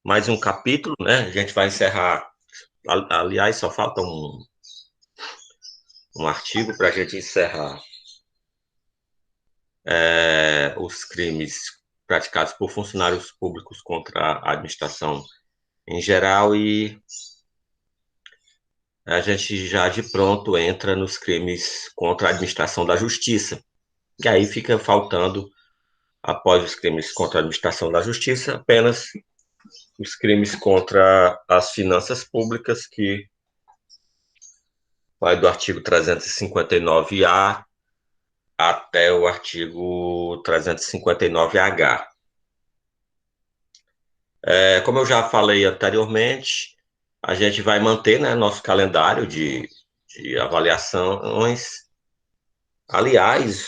mais um capítulo, né? A gente vai encerrar. Aliás, só falta um artigo para a gente encerrar os crimes praticados por funcionários públicos contra a administração em geral e a gente já de pronto entra nos crimes contra a administração da justiça. E aí fica faltando, após os crimes contra a administração da justiça, apenas os crimes contra as finanças públicas, que vai do artigo 359-A até o artigo 359-H. Como eu já falei anteriormente, a gente vai manter, né, nosso calendário de avaliações. Aliás,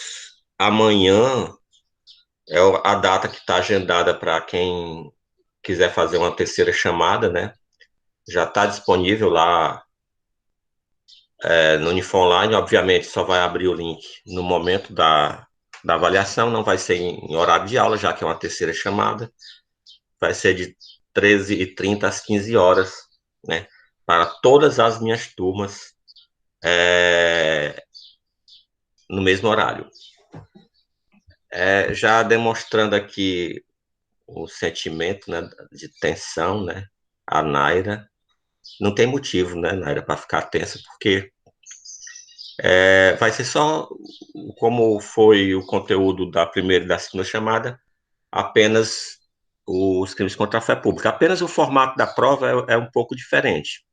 amanhã é a data que está agendada para quem quiser fazer uma terceira chamada, né? Já está disponível lá no Unifonline. Obviamente, só vai abrir o link no momento da avaliação, não vai ser em horário de aula, já que é uma terceira chamada. Vai ser de 13h30 às 15 horas, né? Para todas as minhas turmas, no mesmo horário. Já demonstrando aqui o sentimento, né, de tensão, né? A Naira não tem motivo, né, Naira, para ficar tensa, porque vai ser só como foi o conteúdo da primeira e da segunda chamada, apenas os crimes contra a fé pública. Apenas o formato da prova é um pouco diferente.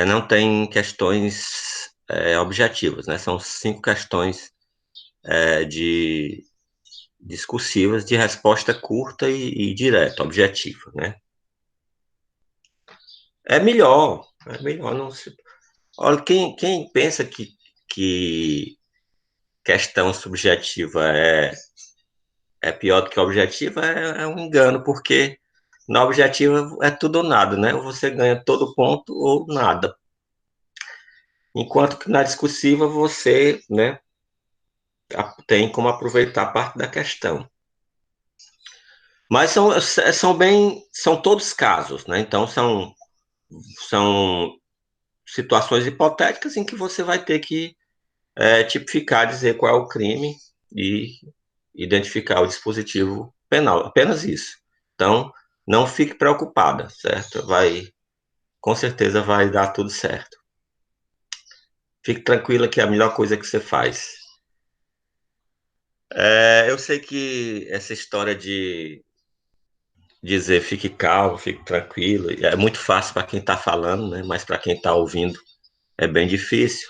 Não tem questões objetivas, né? São 5 questões de discursivas de resposta curta e direta, objetiva, né? É melhor não se... Olha, quem pensa que questão subjetiva é pior do que objetiva é um engano, porque na objetiva é tudo ou nada, né? Ou você ganha todo ponto ou nada. Enquanto que na discursiva você, né, tem como aproveitar parte da questão. Mas são todos casos, né? Então são situações hipotéticas em que você vai ter que tipificar, dizer qual é o crime e identificar o dispositivo penal. Apenas isso. Então, não fique preocupada, certo? Com certeza vai dar tudo certo. Fique tranquila que é a melhor coisa que você faz. Eu sei que essa história de dizer fique calmo, fique tranquilo, é muito fácil para quem está falando, né? Mas para quem está ouvindo é bem difícil.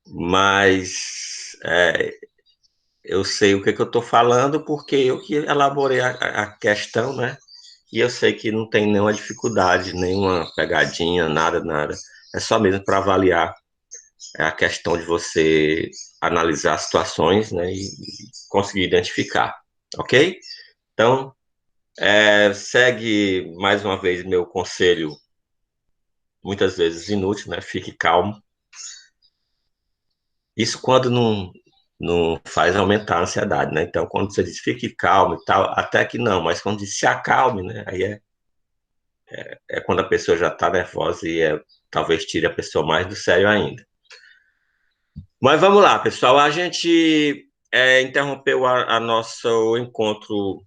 Mas eu sei o que eu estou falando porque eu que elaborei a questão, né? E eu sei que não tem nenhuma dificuldade, nenhuma pegadinha, nada, nada. É só mesmo para avaliar a questão de você analisar situações, né? E conseguir identificar, ok? Então, segue mais uma vez meu conselho, muitas vezes inútil, né? Fique calmo. Isso quando não faz aumentar a ansiedade, né? Então, quando você diz fique calmo e tal, até que não, mas quando diz se acalme, né? Aí é quando a pessoa já está nervosa e talvez tire a pessoa mais do sério ainda. Mas vamos lá, pessoal. A gente interrompeu a nosso encontro.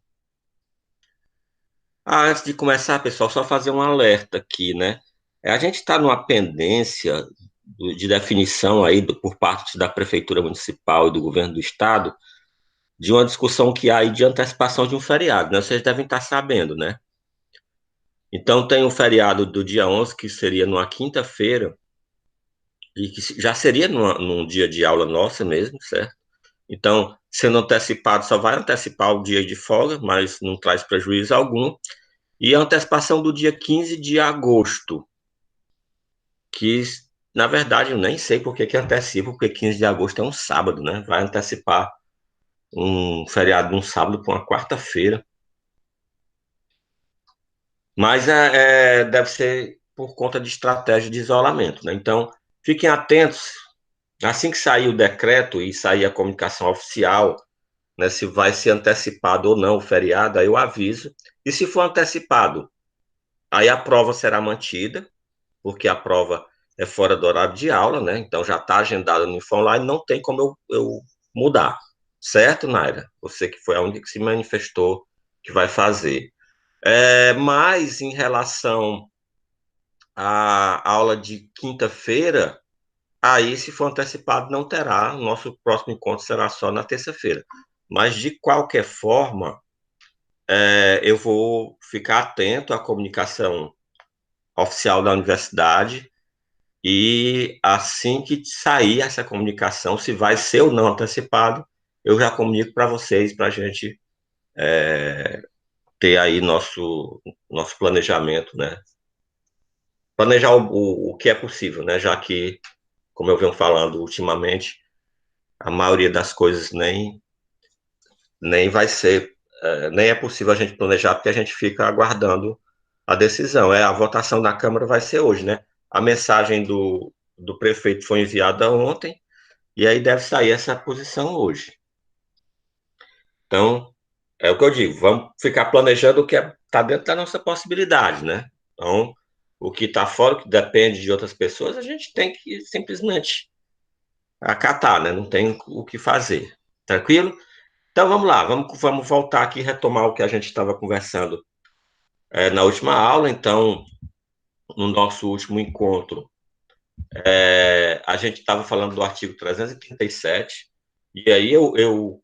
Antes de começar, pessoal, só fazer um alerta aqui, né? A gente está numa pendência de definição aí por parte da Prefeitura Municipal e do Governo do Estado de uma discussão que há aí de antecipação de um feriado, né? Vocês devem estar sabendo, né? Então, tem o feriado do dia 11, que seria numa quinta-feira, e que já seria num dia de aula nossa mesmo, certo? Então, sendo antecipado, só vai antecipar o dia de folga, mas não traz prejuízo algum. E a antecipação do dia 15 de agosto, que, na verdade, eu nem sei por que que antecipa, porque 15 de agosto é um sábado, né? Vai antecipar um feriado de um sábado para uma quarta-feira. Mas deve ser por conta de estratégia de isolamento, né? Então, fiquem atentos. Assim que sair o decreto e sair a comunicação oficial, né, se vai ser antecipado ou não o feriado, aí eu aviso. E se for antecipado, aí a prova será mantida, porque a prova é fora do horário de aula, né? Então já está agendada no InfoOnline, não tem como eu mudar. Certo, Naira? Você que foi a única que se manifestou que vai fazer. Mas em relação à aula de quinta-feira, aí, se for antecipado, não terá. Nosso próximo encontro será só na terça-feira. Mas, de qualquer forma, eu vou ficar atento à comunicação oficial da universidade e, assim que sair essa comunicação, se vai ser ou não antecipado, eu já comunico para vocês, para a gente ter aí nosso planejamento, né? Planejar o que é possível, né? Já que, como eu venho falando ultimamente, a maioria das coisas nem vai ser, nem é possível a gente planejar, porque a gente fica aguardando a decisão. A votação da Câmara vai ser hoje, né? A mensagem do prefeito foi enviada ontem, e aí deve sair essa posição hoje. Então, é o que eu digo, vamos ficar planejando o que está dentro da nossa possibilidade, né? Então, o que está fora, o que depende de outras pessoas, a gente tem que simplesmente acatar, né? Não tem o que fazer. Tranquilo? Então vamos lá, vamos voltar aqui e retomar o que a gente estava conversando na última aula. Então, no nosso último encontro, a gente estava falando do artigo 337, e aí eu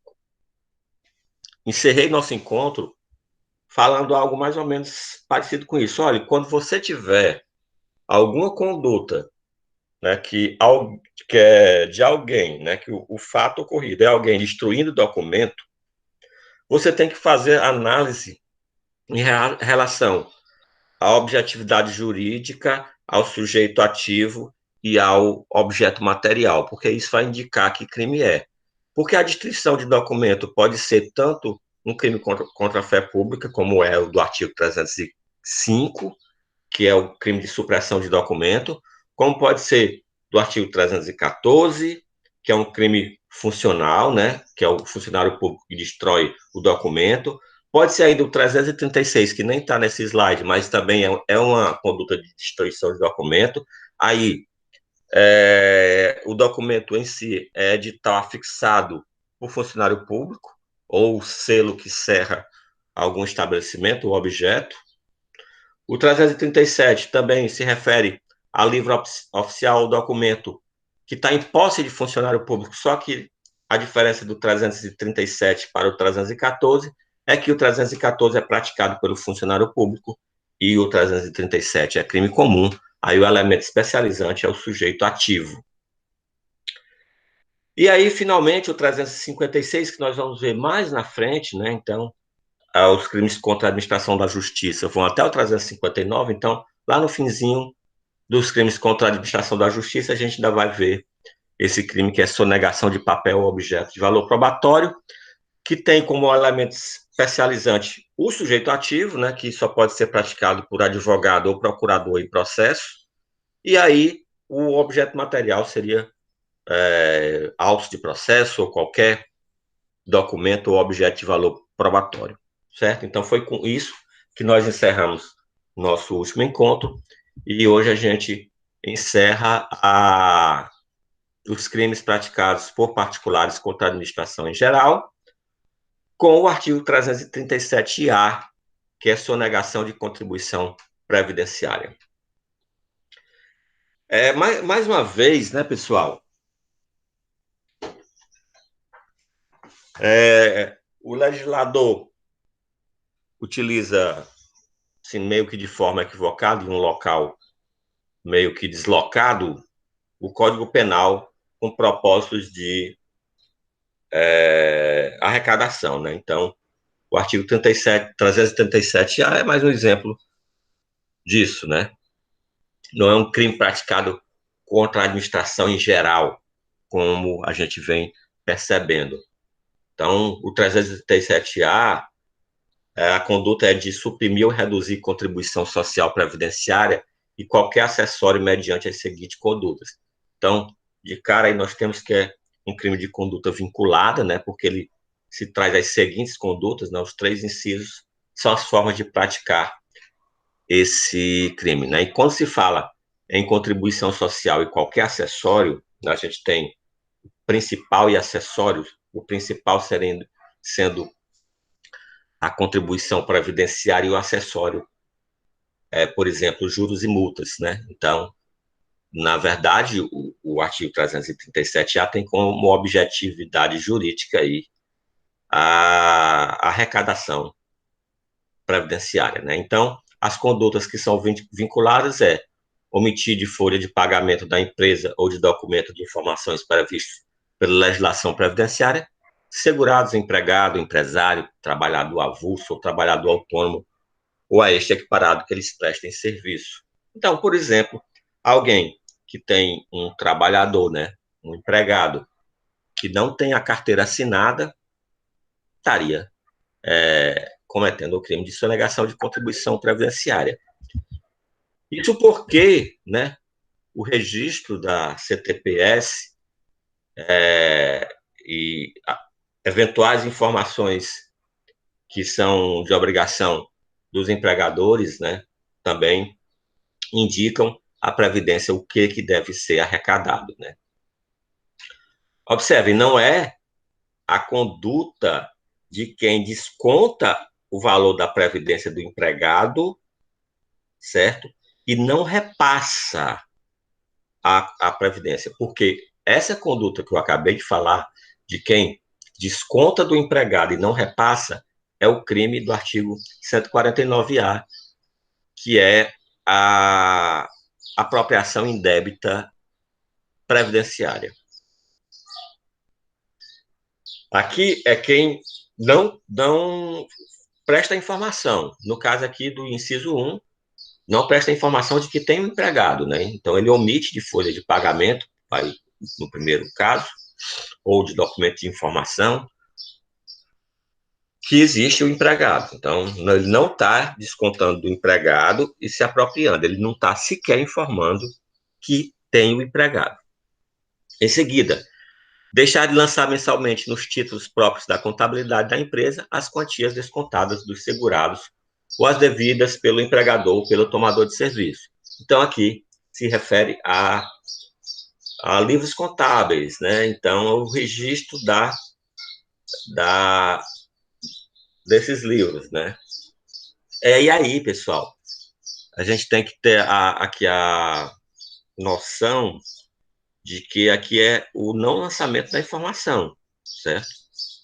encerrei nosso encontro falando algo mais ou menos parecido com isso. Olha, quando você tiver alguma conduta, né, que é de alguém, né, que o fato ocorrido é alguém destruindo o documento, você tem que fazer análise em relação à objetividade jurídica, ao sujeito ativo e ao objeto material, porque isso vai indicar que crime é. Porque a destruição de documento pode ser tanto um crime contra a fé pública, como é o do artigo 305, que é o crime de supressão de documento, como pode ser do artigo 314, que é um crime funcional, né, que é o funcionário público que destrói o documento, pode ser ainda o 336, que nem está nesse slide, mas também é uma conduta de destruição de documento. Aí, o documento em si é edital afixado por funcionário público, ou selo que cerra algum estabelecimento ou objeto. O 337 também se refere a livro oficial ou documento que está em posse de funcionário público, só que a diferença do 337 para o 314 é que o 314 é praticado pelo funcionário público e o 337 é crime comum. Aí o elemento especializante é o sujeito ativo. E aí, finalmente, o 356, que nós vamos ver mais na frente, né? Então, os crimes contra a administração da justiça vão até o 359, então, lá no finzinho dos crimes contra a administração da justiça, a gente ainda vai ver esse crime que é sonegação de papel ou objeto de valor probatório, que tem como elemento especializante o sujeito ativo, né, que só pode ser praticado por advogado ou procurador em processo, e aí o objeto material seria auto de processo ou qualquer documento ou objeto de valor probatório, certo? Então foi com isso que nós encerramos nosso último encontro e hoje a gente encerra os crimes praticados por particulares contra a administração em geral, com o artigo 337-A, que é sonegação de contribuição previdenciária. Mais uma vez, né, pessoal, o legislador utiliza, assim, meio que de forma equivocada, em um local meio que deslocado, o Código Penal com propósitos de arrecadação, né? Então, o artigo 37, 337-A é mais um exemplo disso, né? Não é um crime praticado contra a administração em geral, como a gente vem percebendo. Então, o 337-A, a conduta é de suprimir ou reduzir contribuição social previdenciária e qualquer acessório mediante as seguintes condutas. Então, de cara aí nós temos que é um crime de conduta vinculada, né? Porque ele se traz as seguintes condutas, né, os 3 incisos, são as formas de praticar esse crime, né? E quando se fala em contribuição social e qualquer acessório, a gente tem principal e acessórios, o principal sendo a contribuição previdenciária e o acessório, por exemplo, juros e multas, né? Então, na verdade, o artigo 337-A tem como objetividade jurídica aí a arrecadação previdenciária, né? Então, as condutas que são vinculadas omitir de folha de pagamento da empresa ou de documento de informações previstos pela legislação previdenciária, segurados, empregado, empresário, trabalhador avulso ou trabalhador autônomo ou a este equiparado que eles prestem serviço. Então, por exemplo, alguém que tem um trabalhador, né, um empregado, que não tem a carteira assinada, estaria cometendo o crime de sonegação de contribuição previdenciária. Isso porque, né, o registro da CTPS e eventuais informações que são de obrigação dos empregadores, né, também indicam a previdência, o que deve ser arrecadado, né. Observe, não é a conduta de quem desconta o valor da previdência do empregado, certo? E não repassa a previdência, porque essa conduta que eu acabei de falar, de quem desconta do empregado e não repassa, é o crime do artigo 149-A, que é a apropriação indébita previdenciária. Aqui é quem não presta informação. No caso aqui do inciso 1, não presta informação de que tem um empregado, né? Então, ele omite de folha de pagamento, vai no primeiro caso, ou de documento de informação, que existe o empregado. Então, ele não está descontando do empregado e se apropriando, ele não está sequer informando que tem o empregado. Em seguida, deixar de lançar mensalmente nos títulos próprios da contabilidade da empresa as quantias descontadas dos segurados ou as devidas pelo empregador ou pelo tomador de serviço. Então, aqui se refere a livros contábeis, né? Então, o registro desses livros, né? E aí, pessoal, a gente tem que ter aqui a noção de que aqui é o não lançamento da informação, certo?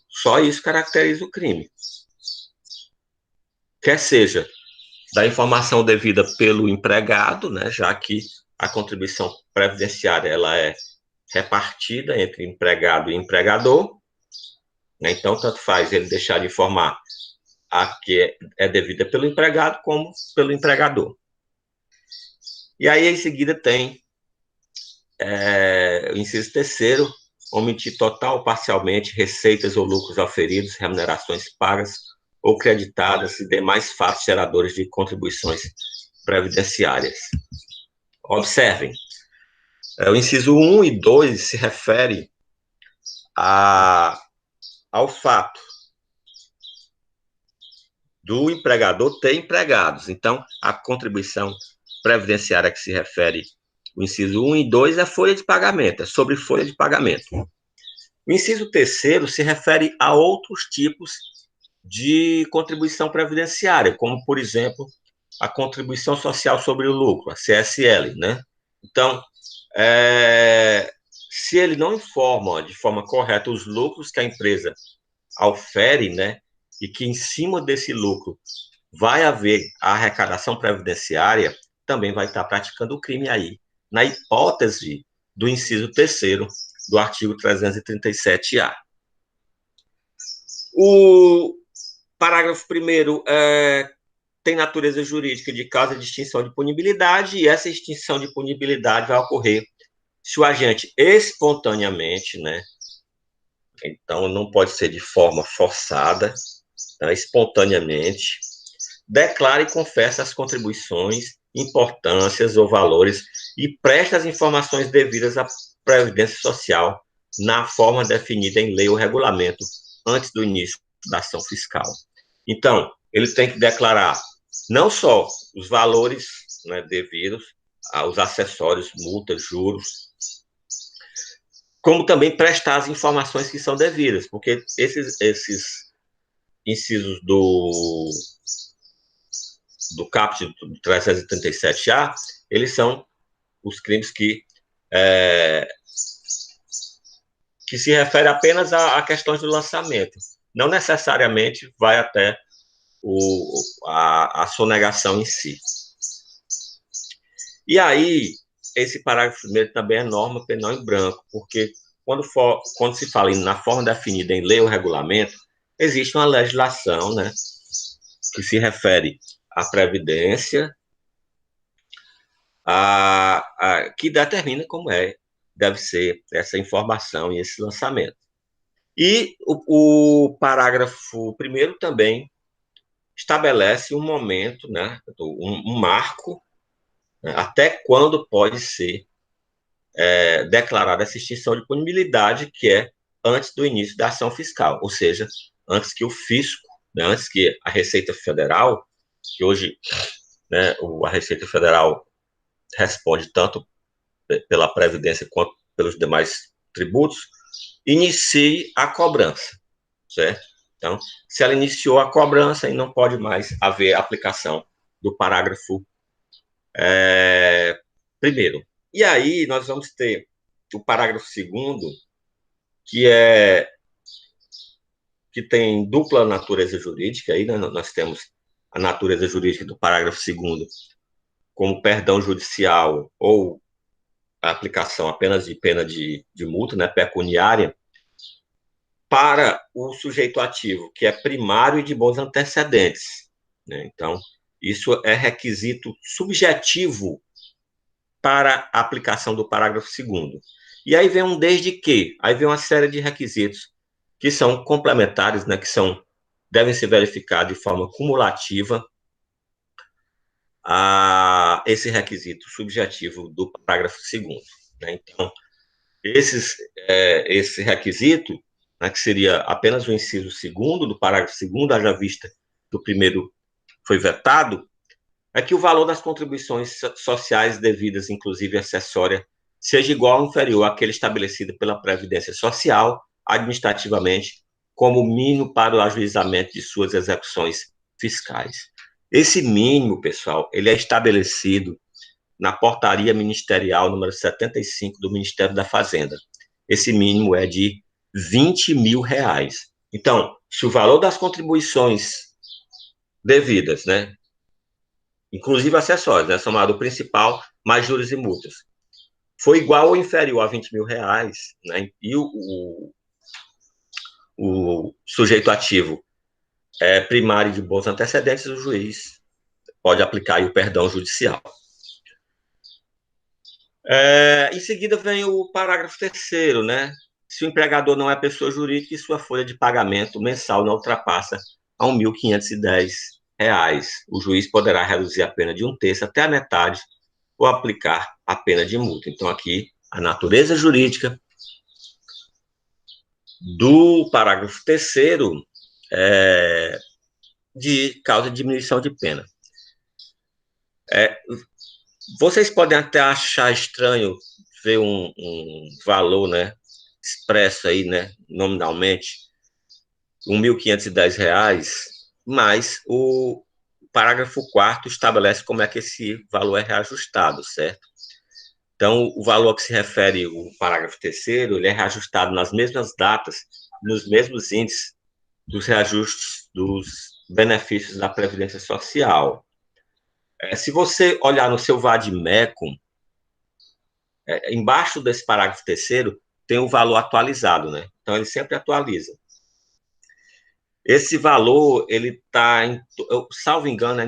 Só isso caracteriza o crime. Quer seja da informação devida pelo empregado, né, já que a contribuição previdenciária ela é repartida entre empregado e empregador, né, então tanto faz ele deixar de informar a que é devida pelo empregado como pelo empregador. E aí, em seguida, tem o inciso terceiro, omitir total ou parcialmente receitas ou lucros oferidos, remunerações pagas ou creditadas e demais fatos geradores de contribuições previdenciárias. Observem, o inciso 1 e 2 se refere ao fato do empregador ter empregados. Então, a contribuição previdenciária que se refere o inciso 1 e 2 é folha de pagamento, é sobre folha de pagamento. O inciso terceiro se refere a outros tipos de contribuição previdenciária, como, por exemplo, a contribuição social sobre o lucro, a CSL, né? Então, se ele não informa de forma correta os lucros que a empresa aufere, né, e que em cima desse lucro vai haver a arrecadação previdenciária, também vai estar praticando o crime aí, na hipótese do inciso terceiro do artigo 337-A. O parágrafo 1º tem natureza jurídica de causa de extinção de punibilidade, e essa extinção de punibilidade vai ocorrer se o agente espontaneamente, né, então não pode ser de forma forçada, tá, espontaneamente, declara e confessa as contribuições, importâncias ou valores e presta as informações devidas à Previdência Social na forma definida em lei ou regulamento antes do início da ação fiscal. Então, ele tem que declarar não só os valores, né, devidos aos acessórios, multas, juros, como também prestar as informações que são devidas, porque esses incisos do caput do 337A, eles são os crimes que se referem apenas a questões do lançamento. Não necessariamente vai até a sonegação em si. E aí, esse parágrafo primeiro também é norma penal em branco, porque quando se fala na forma definida em lei ou regulamento, existe uma legislação, né, que se refere à previdência, que determina como deve ser essa informação e esse lançamento. E o parágrafo primeiro também estabelece um momento, né, um marco, né, até quando pode ser declarada essa extinção de punibilidade, que é antes do início da ação fiscal, ou seja, antes que o fisco, né, antes que a Receita Federal, que hoje, né, a Receita Federal responde tanto pela Previdência quanto pelos demais tributos, inicie a cobrança, certo? Então, se ela iniciou a cobrança, aí não pode mais haver aplicação do parágrafo primeiro. E aí nós vamos ter o parágrafo segundo, que que tem dupla natureza jurídica. Aí, né, nós temos a natureza jurídica do parágrafo segundo como perdão judicial ou a aplicação apenas de pena de multa, né, pecuniária, para o sujeito ativo, que é primário e de bons antecedentes, né? Então, isso é requisito subjetivo para a aplicação do parágrafo segundo. E aí vem um desde que, aí vem uma série de requisitos que são complementares, né, devem ser verificados de forma cumulativa a esse requisito subjetivo do parágrafo segundo, né? Então, esse requisito, né, que seria apenas o inciso segundo do parágrafo segundo, haja vista que o primeiro foi vetado, é que o valor das contribuições sociais devidas, inclusive acessória, seja igual ou inferior àquele estabelecido pela Previdência Social, administrativamente, como mínimo para o ajuizamento de suas execuções fiscais. Esse mínimo, pessoal, ele é estabelecido na portaria ministerial número 75 do Ministério da Fazenda. Esse mínimo é de R$ 20.000. Então, se o valor das contribuições devidas, né, inclusive acessórios, né, somado o principal, mais juros e multas, foi igual ou inferior a R$ 20.000, né, e o sujeito ativo é primário de bons antecedentes, o juiz pode aplicar aí o perdão judicial. Em seguida vem o parágrafo terceiro, né? Se o empregador não é pessoa jurídica e sua folha de pagamento mensal não ultrapassa a R$ 1.510, o juiz poderá reduzir a pena de um terço até a metade ou aplicar a pena de multa. Então, aqui, a natureza jurídica do parágrafo terceiro de causa de diminuição de pena. Vocês podem até achar estranho ver um valor, né, expresso aí, né, nominalmente, R$ 1.510, mas o parágrafo 4º estabelece como é que esse valor é reajustado, certo? Então, o valor que se refere o parágrafo terceiro, ele é reajustado nas mesmas datas, nos mesmos índices dos reajustes dos benefícios da Previdência Social. Se você olhar no seu Vadmecum, embaixo desse parágrafo terceiro, tem o valor atualizado, né? Então, ele sempre atualiza. Esse valor, ele está, salvo engano,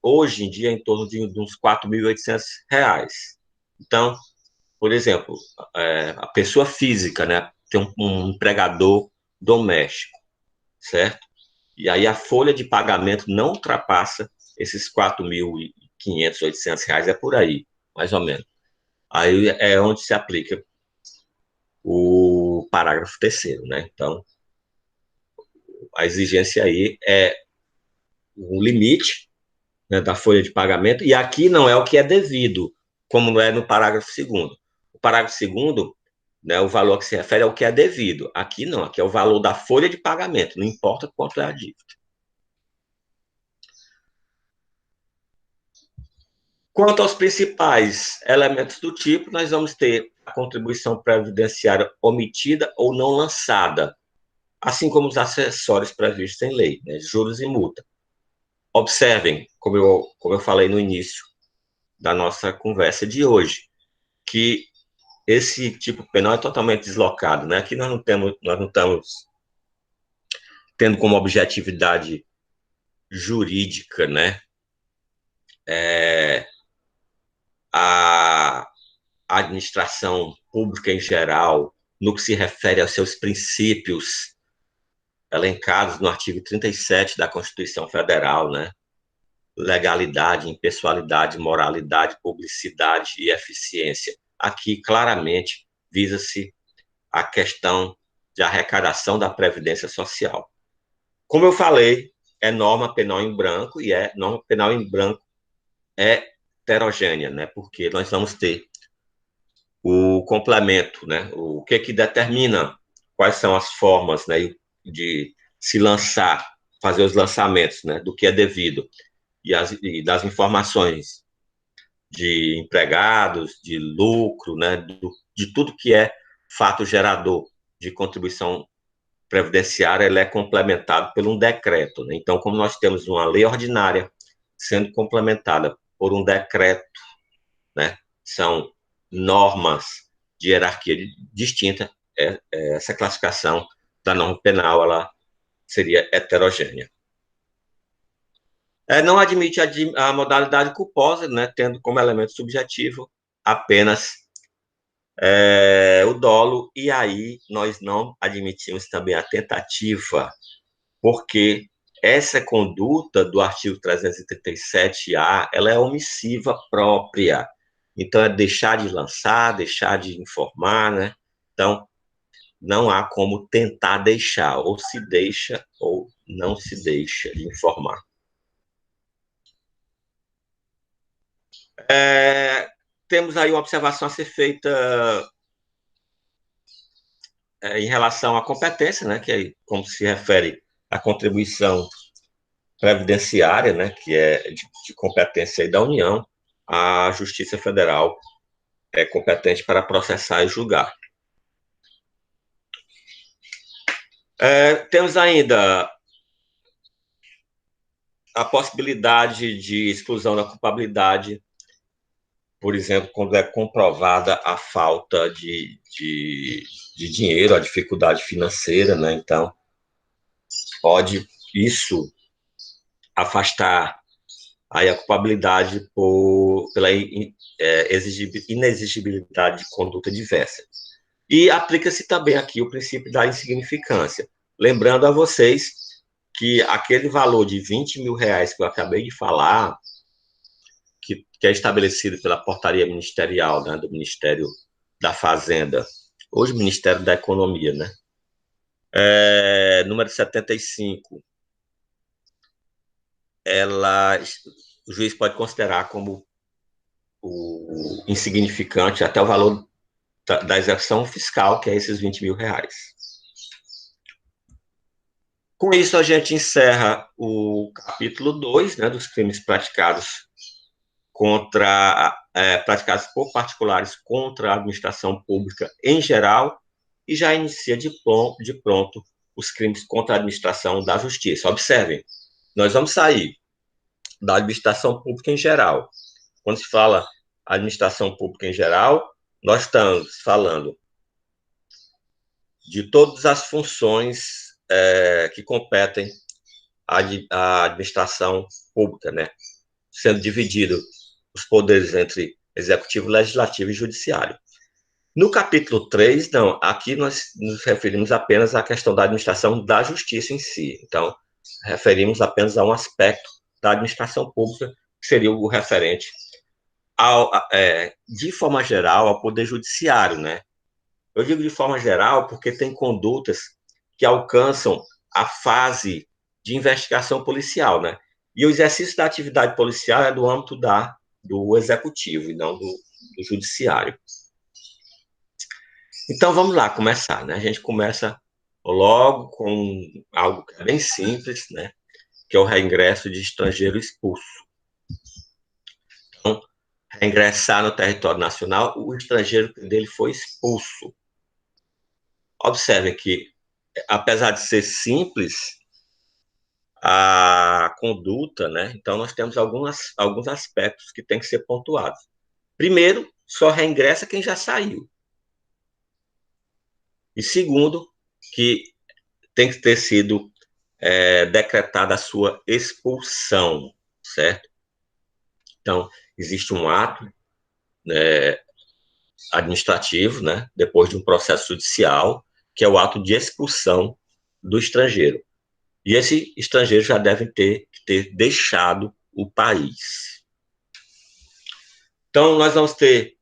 hoje em dia, em torno de uns R$ 4.800. Então, por exemplo, a pessoa física, né, tem um empregador doméstico, certo? E aí a folha de pagamento não ultrapassa esses R$ 4.500, R$ 800, é por aí, mais ou menos. Aí é onde se aplica o parágrafo terceiro, né? Então, a exigência aí é o limite, né, da folha de pagamento, e aqui não é o que é devido, como é no parágrafo 2º. O parágrafo 2º, né, o valor que se refere ao que é devido. Aqui não, aqui é o valor da folha de pagamento, não importa quanto é a dívida. Quanto aos principais elementos do tipo, nós vamos ter a contribuição previdenciária omitida ou não lançada, assim como os acessórios previstos em lei, né, juros e multa. Observem, como eu falei no início da nossa conversa de hoje, que esse tipo penal é totalmente deslocado, né? Aqui nós não estamos tendo como objetividade jurídica, né? É, a administração pública em geral, no que se refere aos seus princípios elencados no artigo 37 da Constituição Federal, né? Legalidade, impessoalidade, moralidade, publicidade e eficiência. Aqui, claramente, visa-se a questão de arrecadação da Previdência Social. Como eu falei, é norma penal em branco e norma penal em branco é heterogênea, né? Porque nós vamos ter o complemento, né? O que determina quais são as formas, né, de se lançar, fazer os lançamentos, né, do que é devido e das informações de empregados, de lucro, né, de tudo que é fato gerador de contribuição previdenciária, ele é complementado por um decreto, né? Então, como nós temos uma lei ordinária sendo complementada por um decreto, né, são normas de hierarquia distinta, essa classificação da norma penal ela seria heterogênea. Não admite a modalidade culposa, né, tendo como elemento subjetivo apenas o dolo, e aí nós não admitimos também a tentativa, porque essa conduta do artigo 337-A, ela é omissiva própria. Então, é deixar de lançar, deixar de informar, né? Então, não há como tentar deixar, ou se deixa ou não se deixa de informar. Temos aí uma observação a ser feita em relação à competência, né, que é como se refere à contribuição previdenciária, né, que é de competência da União. A Justiça Federal é competente para processar e julgar. Temos ainda a possibilidade de exclusão da culpabilidade, por exemplo, quando é comprovada a falta de dinheiro, a dificuldade financeira, né? Então, pode isso afastar aí a culpabilidade pela inexigibilidade de conduta diversa. E aplica-se também aqui o princípio da insignificância. Lembrando a vocês que aquele valor de R$ 20.000 que eu acabei de falar, que é estabelecido pela portaria ministerial, né, do Ministério da Fazenda, hoje Ministério da Economia, né? Número 75, o juiz pode considerar como o insignificante até o valor da execução fiscal, que é esses R$ 20.000. Com isso, a gente encerra o capítulo 2, né, dos crimes praticados praticados por particulares contra a administração pública em geral, e já inicia de pronto os crimes contra a administração da justiça. Observem, nós vamos sair da administração pública em geral. Quando se fala administração pública em geral, nós estamos falando de todas as funções que competem à administração pública, né? Sendo dividido os poderes entre executivo, legislativo e judiciário. No capítulo 3, não, aqui nós nos referimos apenas à questão da administração da justiça em si. Então, referimos apenas a um aspecto da administração pública, que seria o referente, de forma geral, ao poder judiciário, né? Eu digo de forma geral porque tem condutas que alcançam a fase de investigação policial, né? E o exercício da atividade policial é do âmbito do executivo e não do judiciário. Então vamos lá começar, né? A gente começa logo com algo que é bem simples, né? Que é o reingresso de estrangeiro expulso. Então, reingressar no território nacional, o estrangeiro dele foi expulso. Observem que, apesar de ser simples a conduta, né? Então nós temos alguns aspectos que têm que ser pontuados. Primeiro, só reingressa quem já saiu. E segundo, que tem que ter sido decretada a sua expulsão, certo? Então, existe um ato, né, administrativo, né, depois de um processo judicial, que é o ato de expulsão do estrangeiro. E esse estrangeiro já deve ter deixado o país. Então, nós vamos ter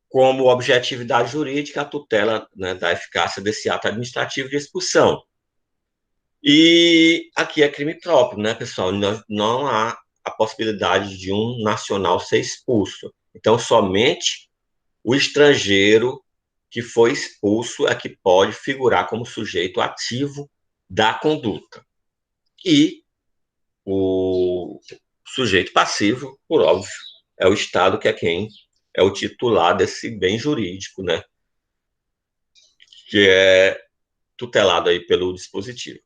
como objetividade jurídica a tutela, né, da eficácia desse ato administrativo de expulsão. E aqui é crime próprio, né, pessoal? Não há a possibilidade de um nacional ser expulso. Então, somente o estrangeiro que foi expulso é que pode figurar como sujeito ativo da conduta. E o sujeito passivo, por óbvio, é o Estado, que é quem é o titular desse bem jurídico, né? Que é tutelado aí pelo dispositivo.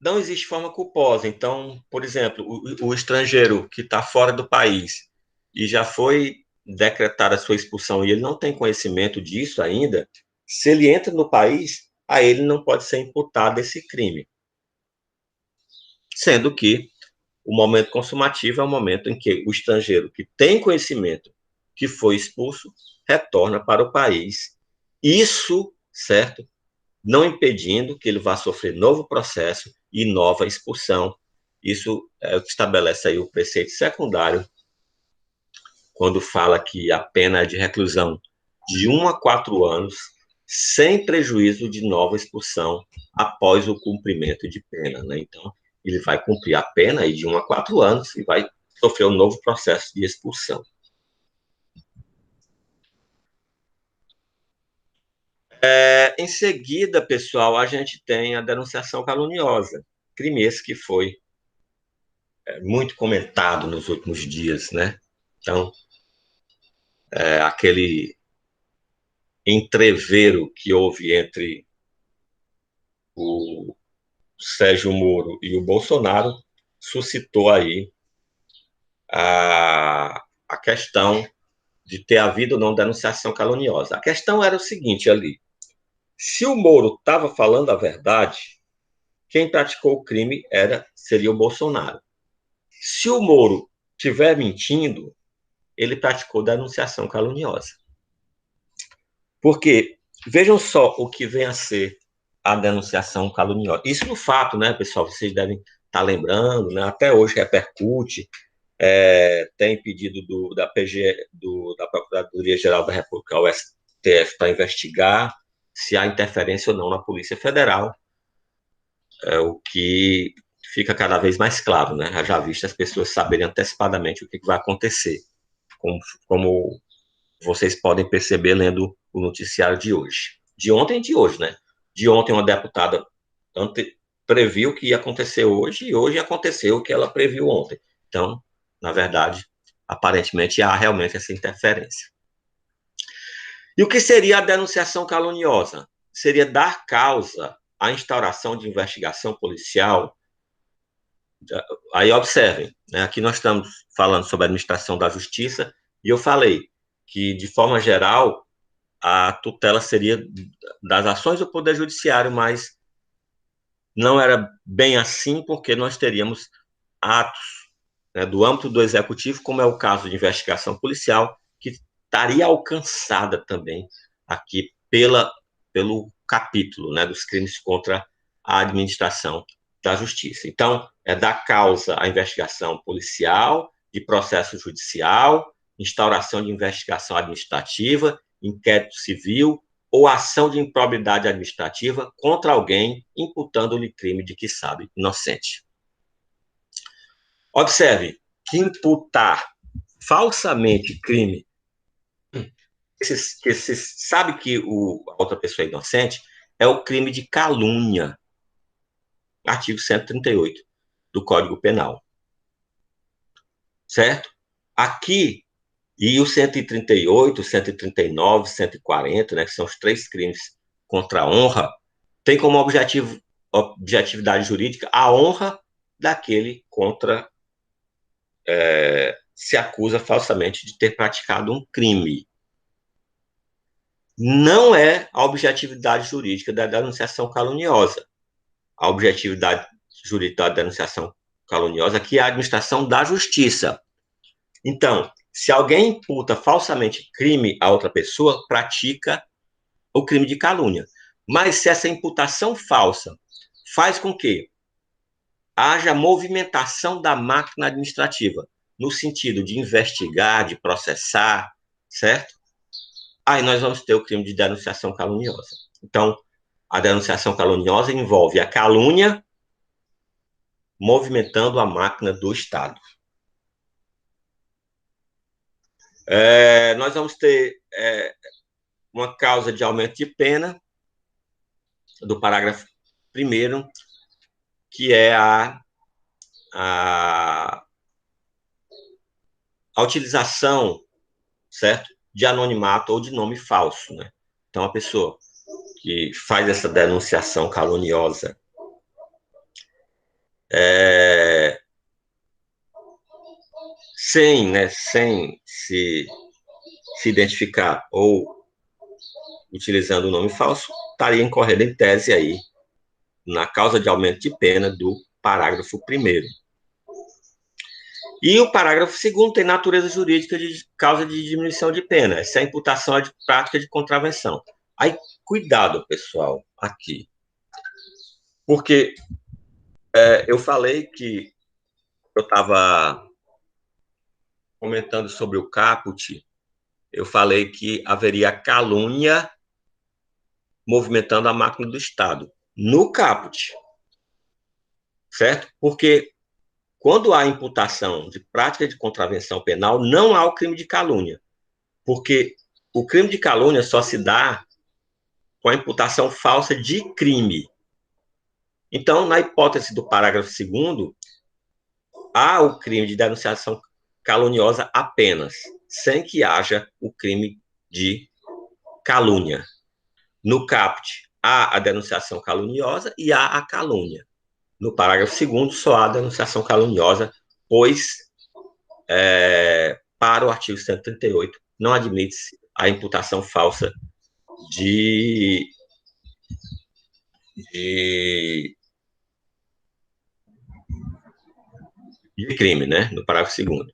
Não existe forma culposa. Então, por exemplo, o estrangeiro que está fora do país e já foi decretada a sua expulsão e ele não tem conhecimento disso ainda, se ele entra no país, a ele não pode ser imputado esse crime. Sendo que o momento consumativo é o momento em que o estrangeiro que tem conhecimento que foi expulso retorna para o país. Isso, certo? Não impedindo que ele vá sofrer novo processo e nova expulsão. Isso é o que estabelece aí o preceito secundário, quando fala que a pena é de reclusão de 1 a 4 anos, sem prejuízo de nova expulsão após o cumprimento de pena, né? Então, ele vai cumprir a pena aí de 1 a 4 anos e vai sofrer um novo processo de expulsão. Em seguida, pessoal, a gente tem a denunciação caluniosa, crime esse que foi muito comentado nos últimos dias, né? Então, aquele entrevero que houve entre o Sérgio Moro e o Bolsonaro suscitou aí a questão de ter havido ou não denunciação caluniosa. A questão era o seguinte ali: se o Moro estava falando a verdade, quem praticou o crime seria o Bolsonaro. Se o Moro estiver mentindo, ele praticou denunciação caluniosa. Porque vejam só o que vem a ser a denunciação caluniosa. Isso no fato, né, pessoal? Vocês devem estar lembrando, né? Até hoje repercute. Tem pedido da PG, da Procuradoria-Geral da República, o STF, para investigar se há interferência ou não na Polícia Federal, o que fica cada vez mais claro, né? Já visto as pessoas saberem antecipadamente o que vai acontecer, como vocês podem perceber lendo o noticiário de hoje. De ontem e de hoje, né? De ontem, uma deputada previu que ia acontecer hoje, e hoje aconteceu o que ela previu ontem. Então, na verdade, aparentemente há realmente essa interferência. E o que seria a denunciação caluniosa? Seria dar causa à instauração de investigação policial. Aí observem, né? Aqui nós estamos falando sobre a administração da justiça, e eu falei que, de forma geral, a tutela seria das ações do Poder Judiciário, mas não era bem assim, porque nós teríamos atos, né, do âmbito do Executivo, como é o caso de investigação policial, que estaria alcançada também aqui pelo capítulo, né, dos crimes contra a administração da justiça. Então, é dar causa à investigação policial, de processo judicial, instauração de investigação administrativa inquérito civil ou ação de improbidade administrativa contra alguém, imputando-lhe crime de que sabe inocente. Observe que imputar falsamente crime, sabe que a outra pessoa é inocente, é o crime de calúnia, artigo 138 do Código Penal. Certo? Aqui, e o 138, 139, 140, né, que são os 3 crimes contra a honra, tem como objetividade jurídica a honra daquele contra se acusa falsamente de ter praticado um crime. Não é a objetividade jurídica da denunciação caluniosa. A objetividade jurídica da denunciação caluniosa aqui é a administração da justiça. Então, se alguém imputa falsamente crime a outra pessoa, pratica o crime de calúnia. Mas se essa imputação falsa faz com que haja movimentação da máquina administrativa, no sentido de investigar, de processar, certo? Aí nós vamos ter o crime de denunciação caluniosa. Então, a denunciação caluniosa envolve a calúnia movimentando a máquina do Estado. Nós vamos ter uma causa de aumento de pena do parágrafo 1º, que é a utilização, certo, de anonimato ou de nome falso, né? Então, a pessoa que faz essa denunciação caluniosa sem se identificar ou utilizando o nome falso, estaria incorrendo em tese aí na causa de aumento de pena do parágrafo 1º. E o parágrafo 2º tem natureza jurídica de causa de diminuição de pena. Essa é a imputação de prática de contravenção. Aí, cuidado, pessoal, aqui. Porque eu falei que eu estava comentando sobre o caput, eu falei que haveria calúnia movimentando a máquina do Estado no caput, certo? Porque quando há imputação de prática de contravenção penal, não há o crime de calúnia, porque o crime de calúnia só se dá com a imputação falsa de crime. Então, na hipótese do parágrafo 2º, há o crime de denunciação caluniosa apenas, sem que haja o crime de calúnia. No caput, há a denunciação caluniosa e há a calúnia. No parágrafo 2º, só há a denunciação caluniosa, pois, para o artigo 138, não admite-se a imputação falsa de crime, né? No parágrafo 2º.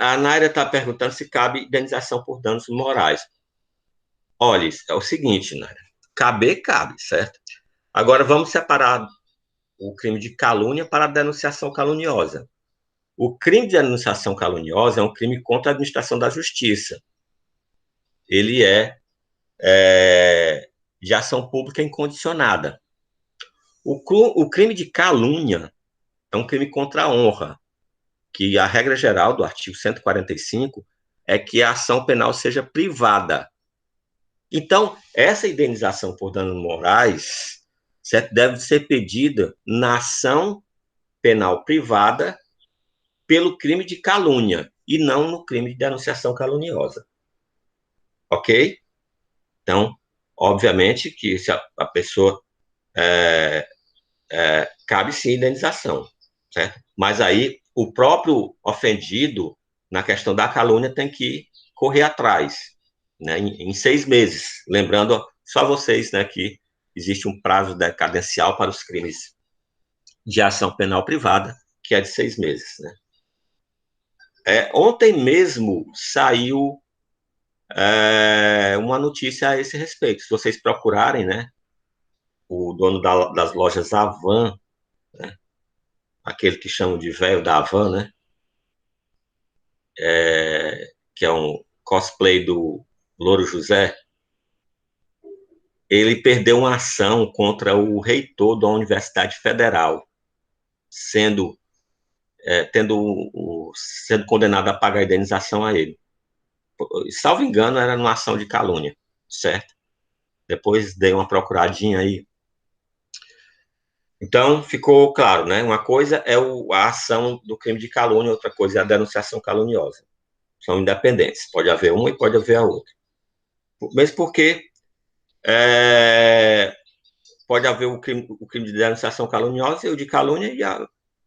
A Naira está perguntando se cabe indenização por danos morais. Olha, é o seguinte, Naira. Cabe, certo? Agora, vamos separar o crime de calúnia para a denunciação caluniosa. O crime de denunciação caluniosa é um crime contra a administração da justiça. Ele é de ação pública incondicionada. O crime de calúnia é um crime contra a honra, que a regra geral do artigo 145 é que a ação penal seja privada. Então, essa indenização por danos morais, certo, deve ser pedida na ação penal privada pelo crime de calúnia e não no crime de denunciação caluniosa. Ok? Então, obviamente que se a pessoa cabe sim indenização, certo? Mas aí o próprio ofendido, na questão da calúnia, tem que correr atrás, né, em 6 meses. Lembrando só vocês, né, que existe um prazo decadencial para os crimes de ação penal privada, que é de 6 meses, né? Ontem mesmo saiu uma notícia a esse respeito. Se vocês procurarem, né, o dono das lojas Avan, né, aquele que chamam de velho da Havan, né, que é cosplay do Louro José, ele perdeu uma ação contra o reitor da Universidade Federal, sendo, sendo condenado a pagar a indenização a ele. Salvo engano, era numa ação de calúnia, certo? Depois dei uma procuradinha aí. Então, ficou claro, né? Uma coisa é a ação do crime de calúnia, outra coisa é a denunciação caluniosa. São independentes. Pode haver uma e pode haver a outra. Mesmo porque pode haver o crime de denunciação caluniosa e o de calúnia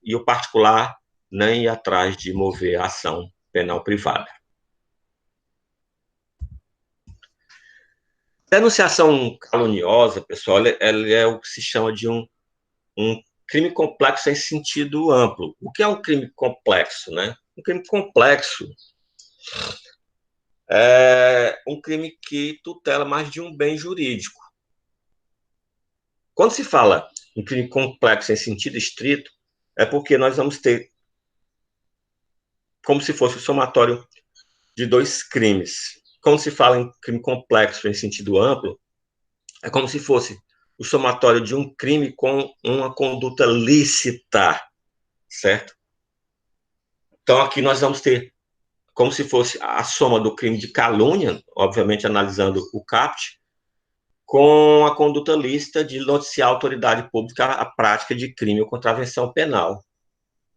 e o particular nem ir atrás de mover a ação penal privada. Denunciação caluniosa, pessoal, ela é o que se chama de um crime complexo em sentido amplo. O que é um crime complexo, né? Um crime complexo é um crime que tutela mais de um bem jurídico. Quando se fala em crime complexo em sentido estrito, é porque nós vamos ter como se fosse o somatório de dois crimes. Quando se fala em crime complexo em sentido amplo, é como se fosse o somatório de um crime com uma conduta lícita, certo? Então, aqui nós vamos ter como se fosse a soma do crime de calúnia, obviamente analisando o CAPT, com a conduta lícita de noticiar à autoridade pública a prática de crime ou contravenção penal.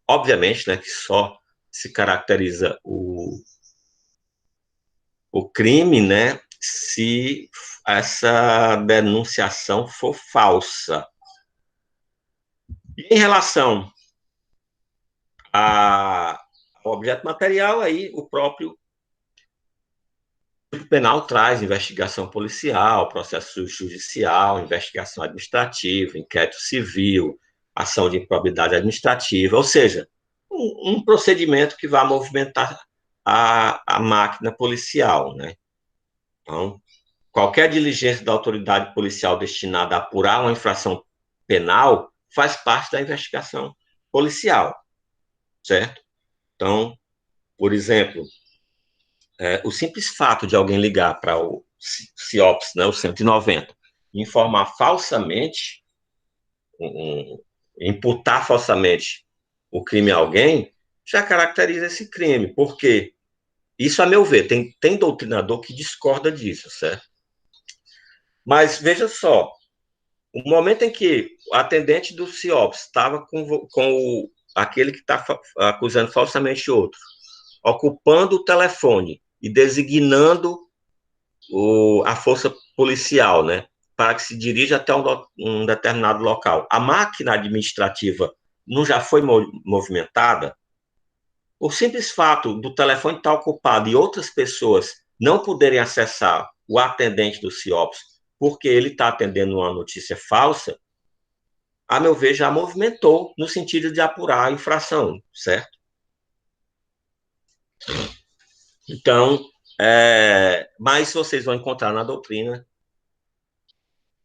Obviamente, né, que só se caracteriza o crime, né, se essa denunciação for falsa. E em relação ao objeto material, aí o próprio Código Penal traz investigação policial, processo judicial, investigação administrativa, inquérito civil, ação de improbidade administrativa, ou seja, um procedimento que vai movimentar a máquina policial, né? Então, qualquer diligência da autoridade policial destinada a apurar uma infração penal faz parte da investigação policial, certo? Então, por exemplo, o simples fato de alguém ligar para o CIOPS, né, o 190, e informar falsamente, imputar falsamente o crime a alguém, já caracteriza esse crime, porque isso, a meu ver, tem doutrinador que discorda disso, certo? Mas veja só, o momento em que o atendente do CIOPS estava com aquele que está acusando falsamente outro, ocupando o telefone e designando a força policial, né, para que se dirija até um determinado local. A máquina administrativa não já foi movimentada? O simples fato do telefone estar ocupado e outras pessoas não poderem acessar o atendente do CIOPS porque ele está atendendo uma notícia falsa, a meu ver, já movimentou no sentido de apurar a infração, certo? Então, mas vocês vão encontrar na doutrina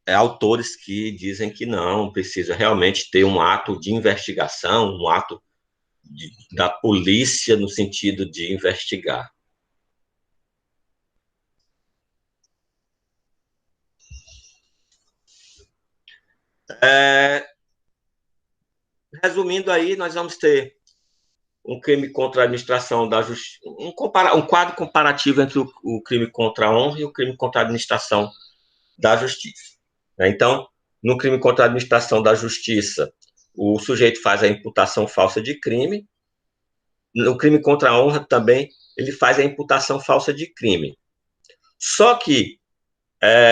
autores que dizem que não, precisa realmente ter um ato de investigação, um ato da polícia no sentido de investigar. Resumindo aí, nós vamos ter um crime contra a administração da justiça, um quadro comparativo entre o crime contra a honra e o crime contra a administração da justiça. Então, no crime contra a administração da justiça, o sujeito faz a imputação falsa de crime. No crime contra a honra também, ele faz a imputação falsa de crime. Só que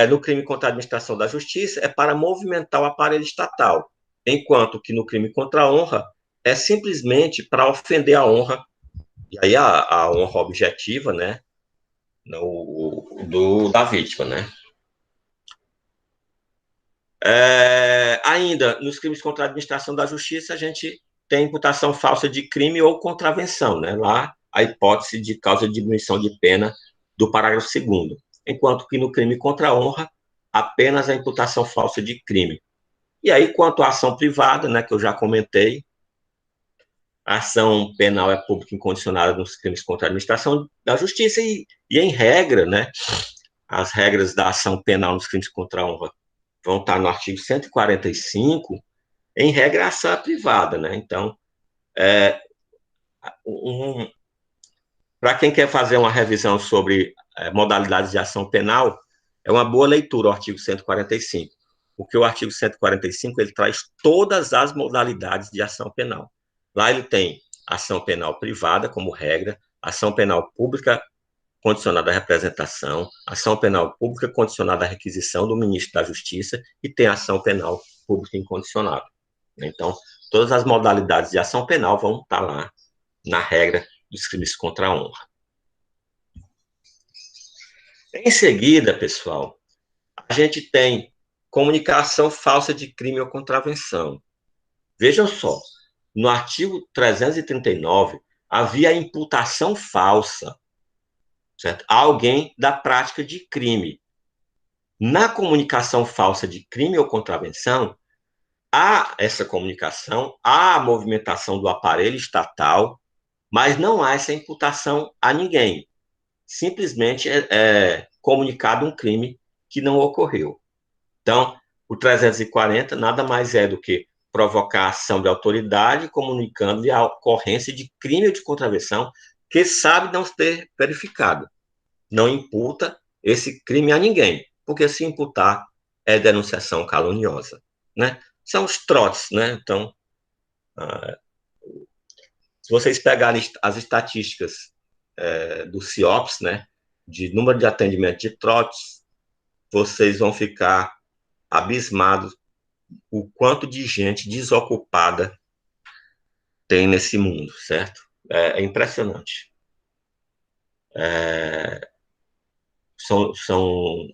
no crime contra a administração da justiça é para movimentar o aparelho estatal, enquanto que no crime contra a honra é simplesmente para ofender a honra, e aí a honra objetiva, né, da vítima, né. Ainda, nos crimes contra a administração da justiça, a gente tem imputação falsa de crime ou contravenção, né, lá a hipótese de causa de diminuição de pena do parágrafo 2º, enquanto que no crime contra a honra, apenas a imputação falsa de crime. E aí, quanto à ação privada, né, que eu já comentei, a ação penal é pública incondicionada nos crimes contra a administração da justiça e em regra, né, as regras da ação penal nos crimes contra a honra vão estar no artigo 145, em regra, a ação é privada, né? Então, para quem quer fazer uma revisão sobre modalidades de ação penal, é uma boa leitura o artigo 145, porque o artigo 145 ele traz todas as modalidades de ação penal. Lá ele tem ação penal privada como regra, ação penal pública condicionada à representação, ação penal pública condicionada à requisição do ministro da Justiça e tem ação penal pública incondicionada. Então, todas as modalidades de ação penal vão estar lá na regra dos crimes contra a honra. Em seguida, pessoal, a gente tem comunicação falsa de crime ou contravenção. Vejam só, no artigo 339, havia imputação falsa, certo? A alguém da prática de crime. Na comunicação falsa de crime ou contravenção, há essa comunicação, há a movimentação do aparelho estatal, mas não há essa imputação a ninguém. Simplesmente é comunicado um crime que não ocorreu. Então, o 340 nada mais é do que provocar ação de autoridade comunicando-lhe a ocorrência de crime ou de contravenção que sabe não ter verificado. Não imputa esse crime a ninguém, porque se imputar é denunciação caluniosa, né? São os trotes, né? Então, se vocês pegarem as estatísticas do CIOPS, né, de número de atendimento de trotes, vocês vão ficar abismados o quanto de gente desocupada tem nesse mundo, certo? É impressionante. São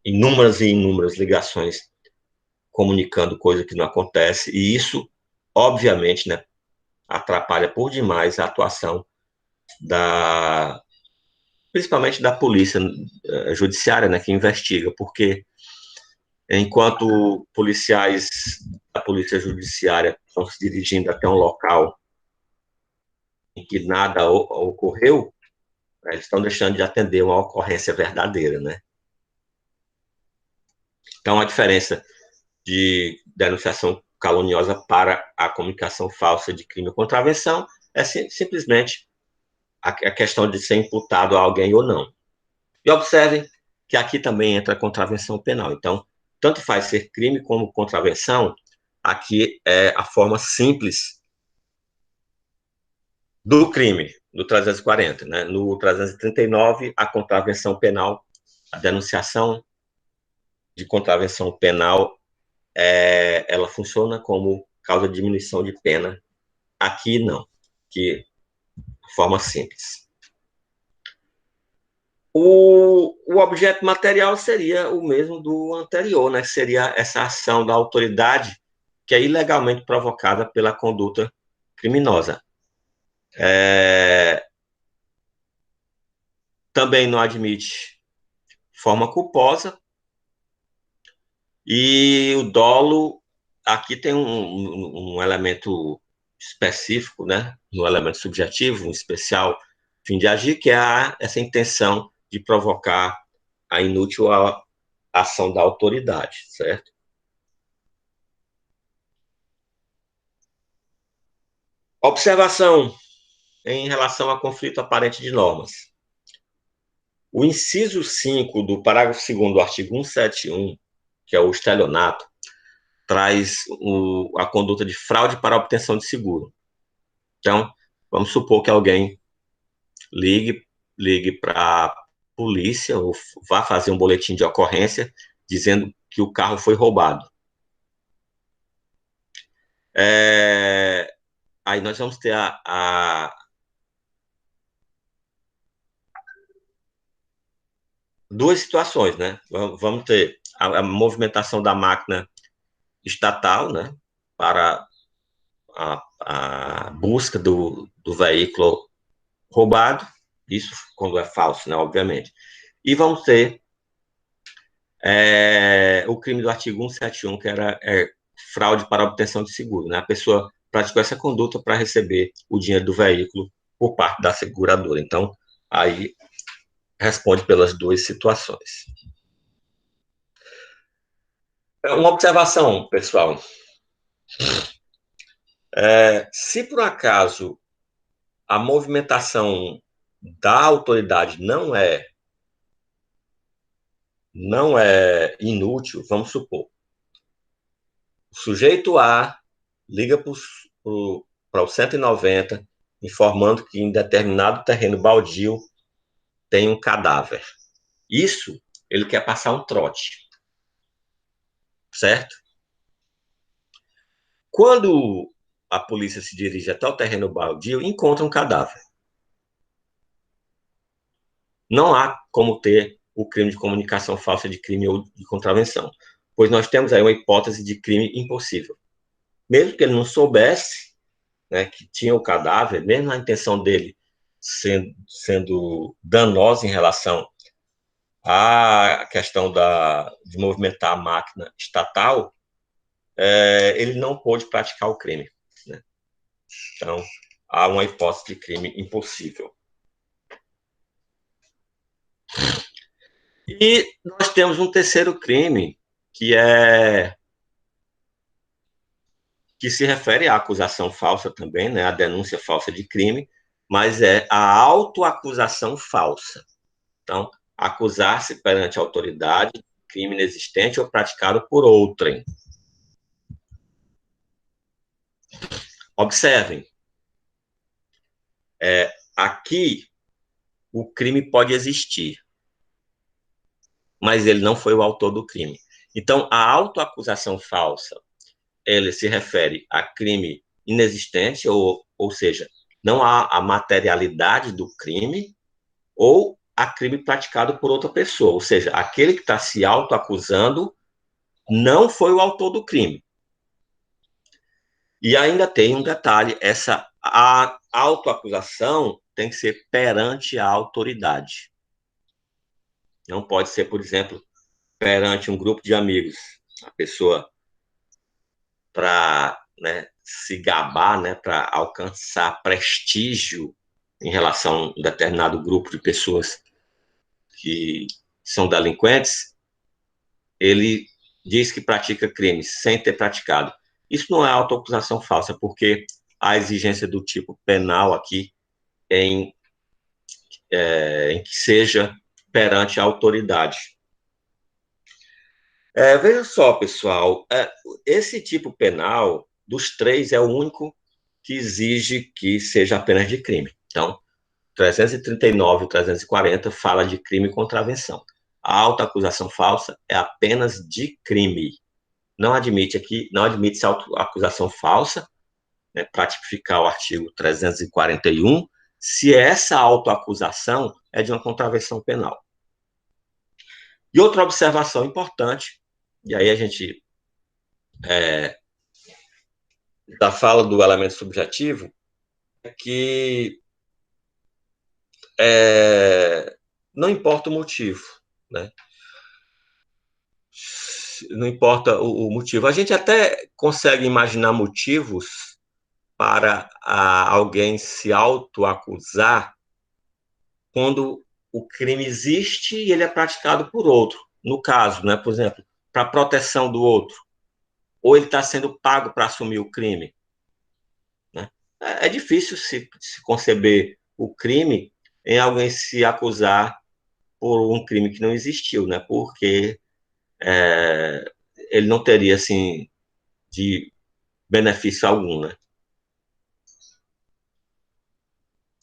inúmeras e inúmeras ligações comunicando coisa que não acontece, e isso, obviamente, né, atrapalha por demais a atuação principalmente da polícia judiciária, né, que investiga, porque enquanto policiais da polícia judiciária estão se dirigindo até um local em que nada ocorreu, eles estão deixando de atender uma ocorrência verdadeira, né? Então, a diferença de denunciação caluniosa para a comunicação falsa de crime ou contravenção é simplesmente a questão de ser imputado a alguém ou não. E observem que aqui também entra a contravenção penal. Então, tanto faz ser crime como contravenção, aqui é a forma simples do crime, do 340. Né? No 339, a contravenção penal, a denunciação de contravenção penal, ela funciona como causa de diminuição de pena. Aqui não, que forma simples. O objeto material seria o mesmo do anterior, né? Seria essa ação da autoridade que é ilegalmente provocada pela conduta criminosa. Também não admite forma culposa e o dolo aqui tem um elemento específico, né? Um elemento subjetivo, um especial fim de agir, que é essa intenção de provocar a inútil ação da autoridade, certo? Observação em relação a conflito aparente de normas. O inciso 5 do parágrafo 2º do artigo 171, que é o estelionato, traz a conduta de fraude para a obtenção de seguro. Então, vamos supor que alguém ligue para a polícia ou vá fazer um boletim de ocorrência dizendo que o carro foi roubado. Aí nós vamos ter duas situações, né? Vamos ter a movimentação da máquina estatal, né? Para a busca do veículo roubado, isso quando é falso, né? Obviamente. E vamos ter o crime do artigo 171, que era fraude para obtenção de seguro, né? A pessoa praticou essa conduta para receber o dinheiro do veículo por parte da seguradora. Então, aí responde pelas duas situações. Uma observação, pessoal. Se por acaso a movimentação da autoridade não é inútil, vamos supor, o sujeito A liga para o 190 informando que em determinado terreno baldio tem um cadáver. Isso ele quer passar um trote, certo? Quando a polícia se dirige até o terreno baldio, encontra um cadáver. Não há como ter o crime de comunicação falsa de crime ou de contravenção, pois nós temos aí uma hipótese de crime impossível. Mesmo que ele não soubesse, né, que tinha o cadáver, mesmo a intenção dele sendo danosa em relação à questão de movimentar a máquina estatal, ele não pôde praticar o crime. Né? Então, há uma hipótese de crime impossível. E nós temos um terceiro crime, que se refere à acusação falsa também, né, à denúncia falsa de crime, mas é a autoacusação falsa. Então, acusar-se perante a autoridade de crime inexistente ou praticado por outrem. Observem, aqui o crime pode existir, mas ele não foi o autor do crime. Então, a autoacusação falsa, ele se refere a crime inexistente, ou seja, não há a materialidade do crime, ou a crime praticado por outra pessoa, ou seja, aquele que está se autoacusando não foi o autor do crime. E ainda tem um detalhe, a autoacusação tem que ser perante a autoridade. Não pode ser, por exemplo, perante um grupo de amigos. A pessoa, para, né, se gabar, né, para alcançar prestígio em relação a um determinado grupo de pessoas que são delinquentes, ele diz que pratica crimes sem ter praticado. Isso não é autoacusação falsa, porque a exigência do tipo penal aqui em que seja perante a autoridade. Veja só, pessoal, esse tipo penal dos três é o único que exige que seja apenas de crime. Então, 339 e 340 fala de crime e contravenção. A autoacusação falsa é apenas de crime. Não admite-se acusação falsa, né, para tipificar o artigo 341, se essa autoacusação é de uma contravenção penal. E outra observação importante, e aí a gente da fala do elemento subjetivo, é que não importa o motivo, né? Não importa o motivo. A gente até consegue imaginar motivos para alguém se autoacusar quando o crime existe e ele é praticado por outro. No caso, né, por exemplo, para proteção do outro, ou ele está sendo pago para assumir o crime. Né? É difícil se conceber o crime em alguém se acusar por um crime que não existiu, né? Porque ele não teria assim de benefício algum, né?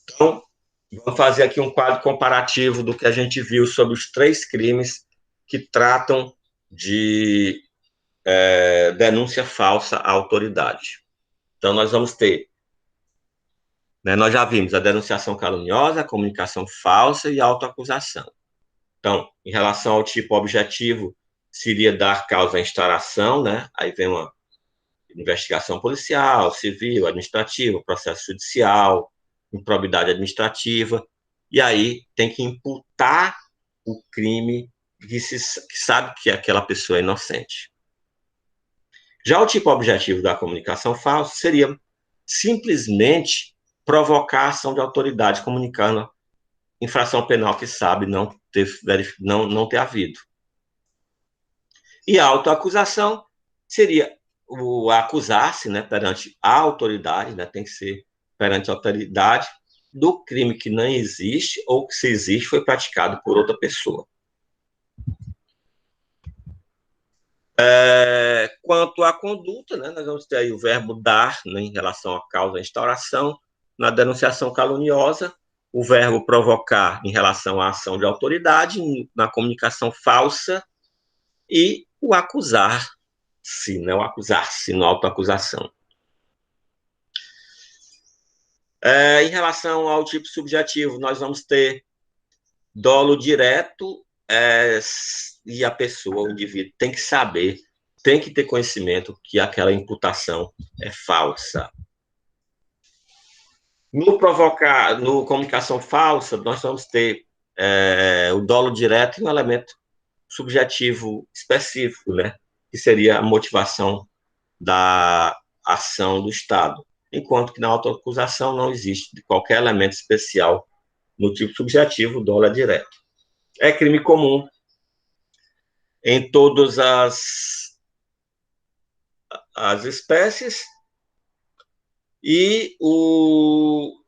Então, vamos fazer aqui um quadro comparativo do que a gente viu sobre os três crimes que tratam de denúncia falsa à autoridade. Então, nós vamos ter, né, nós já vimos a denunciação caluniosa, a comunicação falsa e a autoacusação. Então, em relação ao tipo objetivo, seria dar causa à instauração, né? Aí vem uma investigação policial, civil, administrativa, processo judicial, improbidade administrativa, e aí tem que imputar o crime que sabe que aquela pessoa é inocente. Já o tipo objetivo da comunicação falsa seria simplesmente provocar a ação de autoridade comunicando infração penal que sabe não ter havido. E a autoacusação seria o acusar-se, né, perante a autoridade, né, tem que ser perante a autoridade, do crime que não existe ou que, se existe, foi praticado por outra pessoa. Quanto à conduta, né, nós vamos ter aí o verbo dar, né, em relação à causa, à instauração, na denunciação caluniosa, o verbo provocar em relação à ação de autoridade, na comunicação falsa, e o acusar-se, né, o acusar-se, na autoacusação. Em relação ao tipo subjetivo, nós vamos ter dolo direto, e a pessoa, o indivíduo, tem que saber, tem que ter conhecimento que aquela imputação é falsa. No comunicação falsa, nós vamos ter o dolo direto e um elemento subjetivo específico, né? Que seria a motivação da ação do Estado. Enquanto que na autoacusação não existe qualquer elemento especial no tipo subjetivo, o dolo é direto. É crime comum em todas as espécies, e o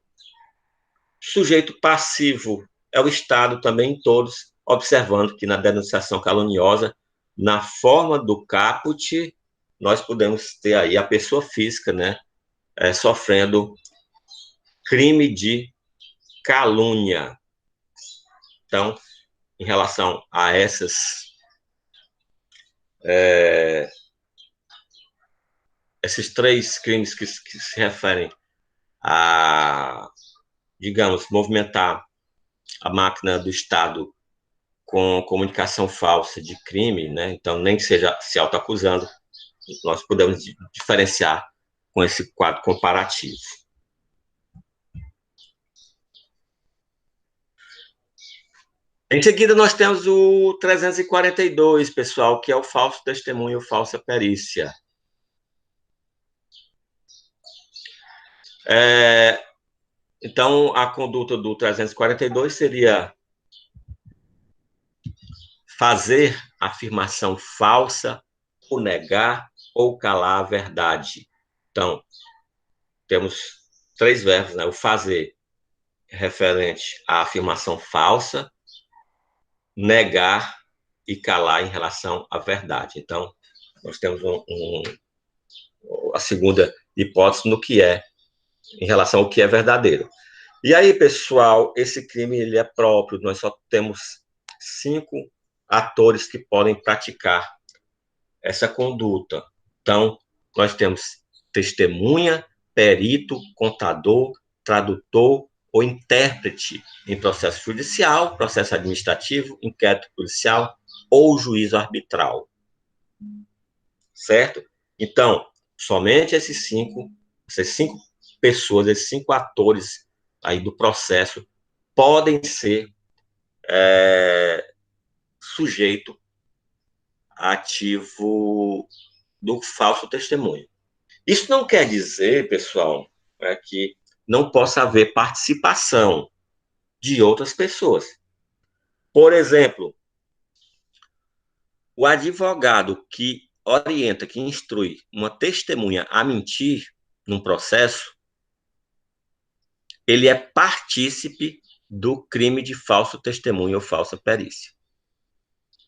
sujeito passivo é o Estado também em todos, observando que na denunciação caluniosa, na forma do caput, nós podemos ter aí a pessoa física, né, sofrendo crime de calúnia. Então, em relação a esses três crimes que se referem a, digamos, movimentar a máquina do Estado com comunicação falsa de crime, né? Então, nem que seja se autoacusando, nós podemos diferenciar com esse quadro comparativo. Em seguida, nós temos o 342, pessoal, que é o falso testemunho, falsa perícia. Então, a conduta do 342 seria fazer afirmação falsa, ou negar, ou calar a verdade. Então, temos três verbos, né? O fazer, referente à afirmação falsa, negar e calar em relação à verdade. Então, nós temos a segunda hipótese no que é, em relação ao que é verdadeiro. E aí, pessoal, esse crime ele é próprio, nós só temos 5 atores que podem praticar essa conduta. Então, nós temos testemunha, perito, contador, tradutor ou intérprete em processo judicial, processo administrativo, inquérito policial ou juízo arbitral. Certo? Então, somente essas cinco pessoas, esses 5 atores aí do processo podem ser sujeito ativo do falso testemunho. Isso não quer dizer, pessoal, que não possa haver participação de outras pessoas. Por exemplo, o advogado que orienta, que instrui uma testemunha a mentir num processo, ele é partícipe do crime de falso testemunho ou falsa perícia.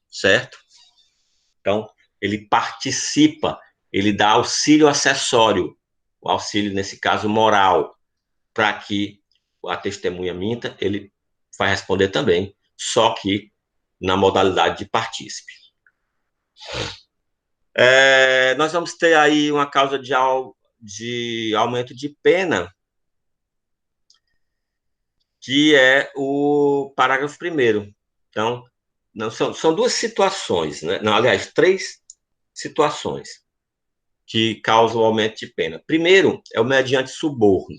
Certo? Então, ele participa, ele dá auxílio acessório, o auxílio, nesse caso, moral, para que a testemunha minta, ele vai responder também, só que na modalidade de partícipe. Nós vamos ter aí uma causa de aumento de pena, que é o parágrafo 1º. Então, não, são 2 situações, né? Não, aliás, 3 situações que causam o aumento de pena. Primeiro, é o mediante suborno.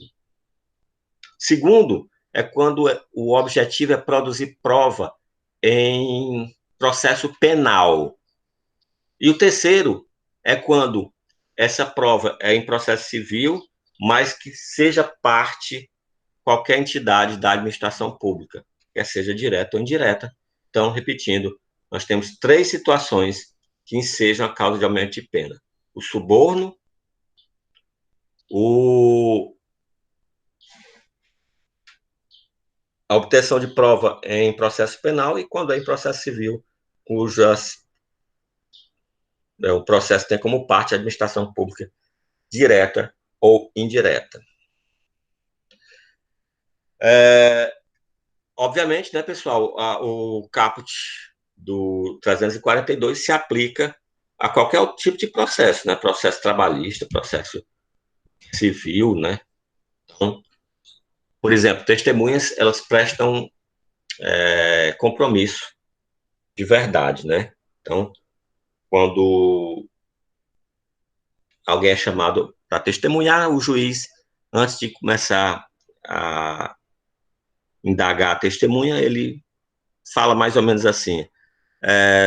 Segundo, é quando o objetivo é produzir prova em processo penal. E o terceiro é quando essa prova é em processo civil, mas que seja parte qualquer entidade da administração pública, quer seja direta ou indireta. Então, repetindo, nós temos 3 situações que ensejam a causa de aumento de pena: o suborno, a obtenção de prova em processo penal e quando é em processo civil, o processo tem como parte a administração pública direta ou indireta. Obviamente, né, pessoal, o caput do 342 se aplica a qualquer tipo de processo, né? Processo trabalhista, processo civil, né? Então, por exemplo, testemunhas, elas prestam compromisso de verdade, né? Então, quando alguém é chamado para testemunhar, o juiz, antes de começar a indagar a testemunha, ele fala mais ou menos assim: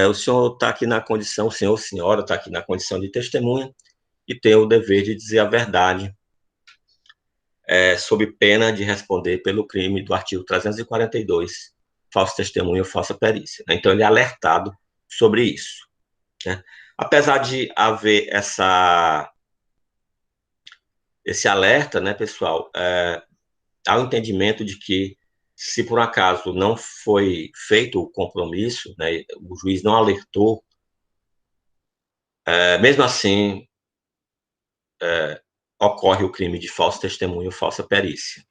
o senhor está aqui na condição, o senhor ou senhora está aqui na condição de testemunha e tem o dever de dizer a verdade, sob pena de responder pelo crime do artigo 342, falso testemunho ou falsa perícia. Então, ele é alertado sobre isso, né? Apesar de haver esse alerta, né, pessoal, há o entendimento de que, se por um acaso não foi feito o compromisso, né, o juiz não alertou, mesmo assim, ocorre o crime de falso testemunho ou falsa perícia.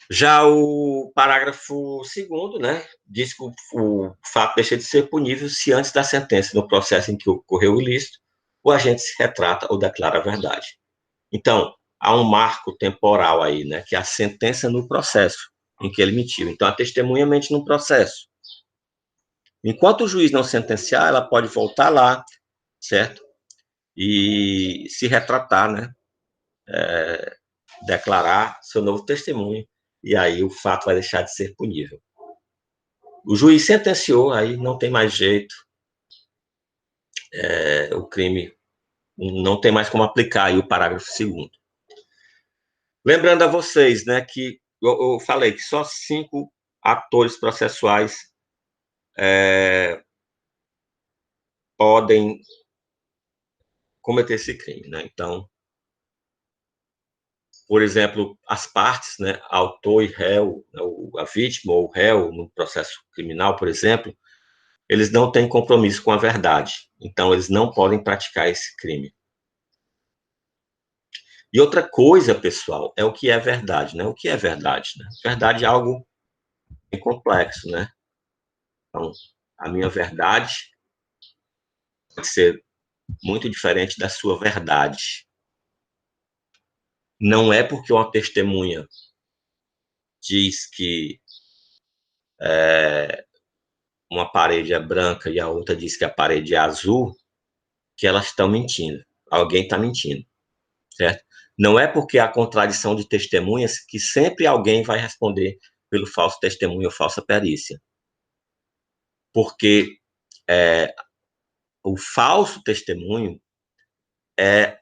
Já o parágrafo 2º, né, diz que o fato deixa de ser punível se antes da sentença, no processo em que ocorreu o ilícito, o agente se retrata ou declara a verdade. Então, há um marco temporal aí, né, que é a sentença no processo em que ele mentiu. Então, a testemunha mente no processo. Enquanto o juiz não sentenciar, ela pode voltar lá, certo? E se retratar, né? Declarar seu novo testemunho, e aí o fato vai deixar de ser punível. O juiz sentenciou, aí não tem mais jeito, o crime não tem mais como aplicar aí o parágrafo 2º. Lembrando a vocês, né, que eu falei que só 5 atores processuais podem cometer esse crime, né? Então, por exemplo, as partes, né, autor e réu, a vítima ou o réu no processo criminal, por exemplo, eles não têm compromisso com a verdade, então eles não podem praticar esse crime. E outra coisa, pessoal, é o que é verdade, né? O que é verdade, né? Verdade é algo bem complexo, né? Então, a minha verdade pode ser muito diferente da sua verdade. Não é porque uma testemunha diz que uma parede é branca e a outra diz que a parede é azul, que elas estão mentindo. Alguém está mentindo, certo? Não é porque há contradição de testemunhas que sempre alguém vai responder pelo falso testemunho ou falsa perícia. Porque o falso testemunho é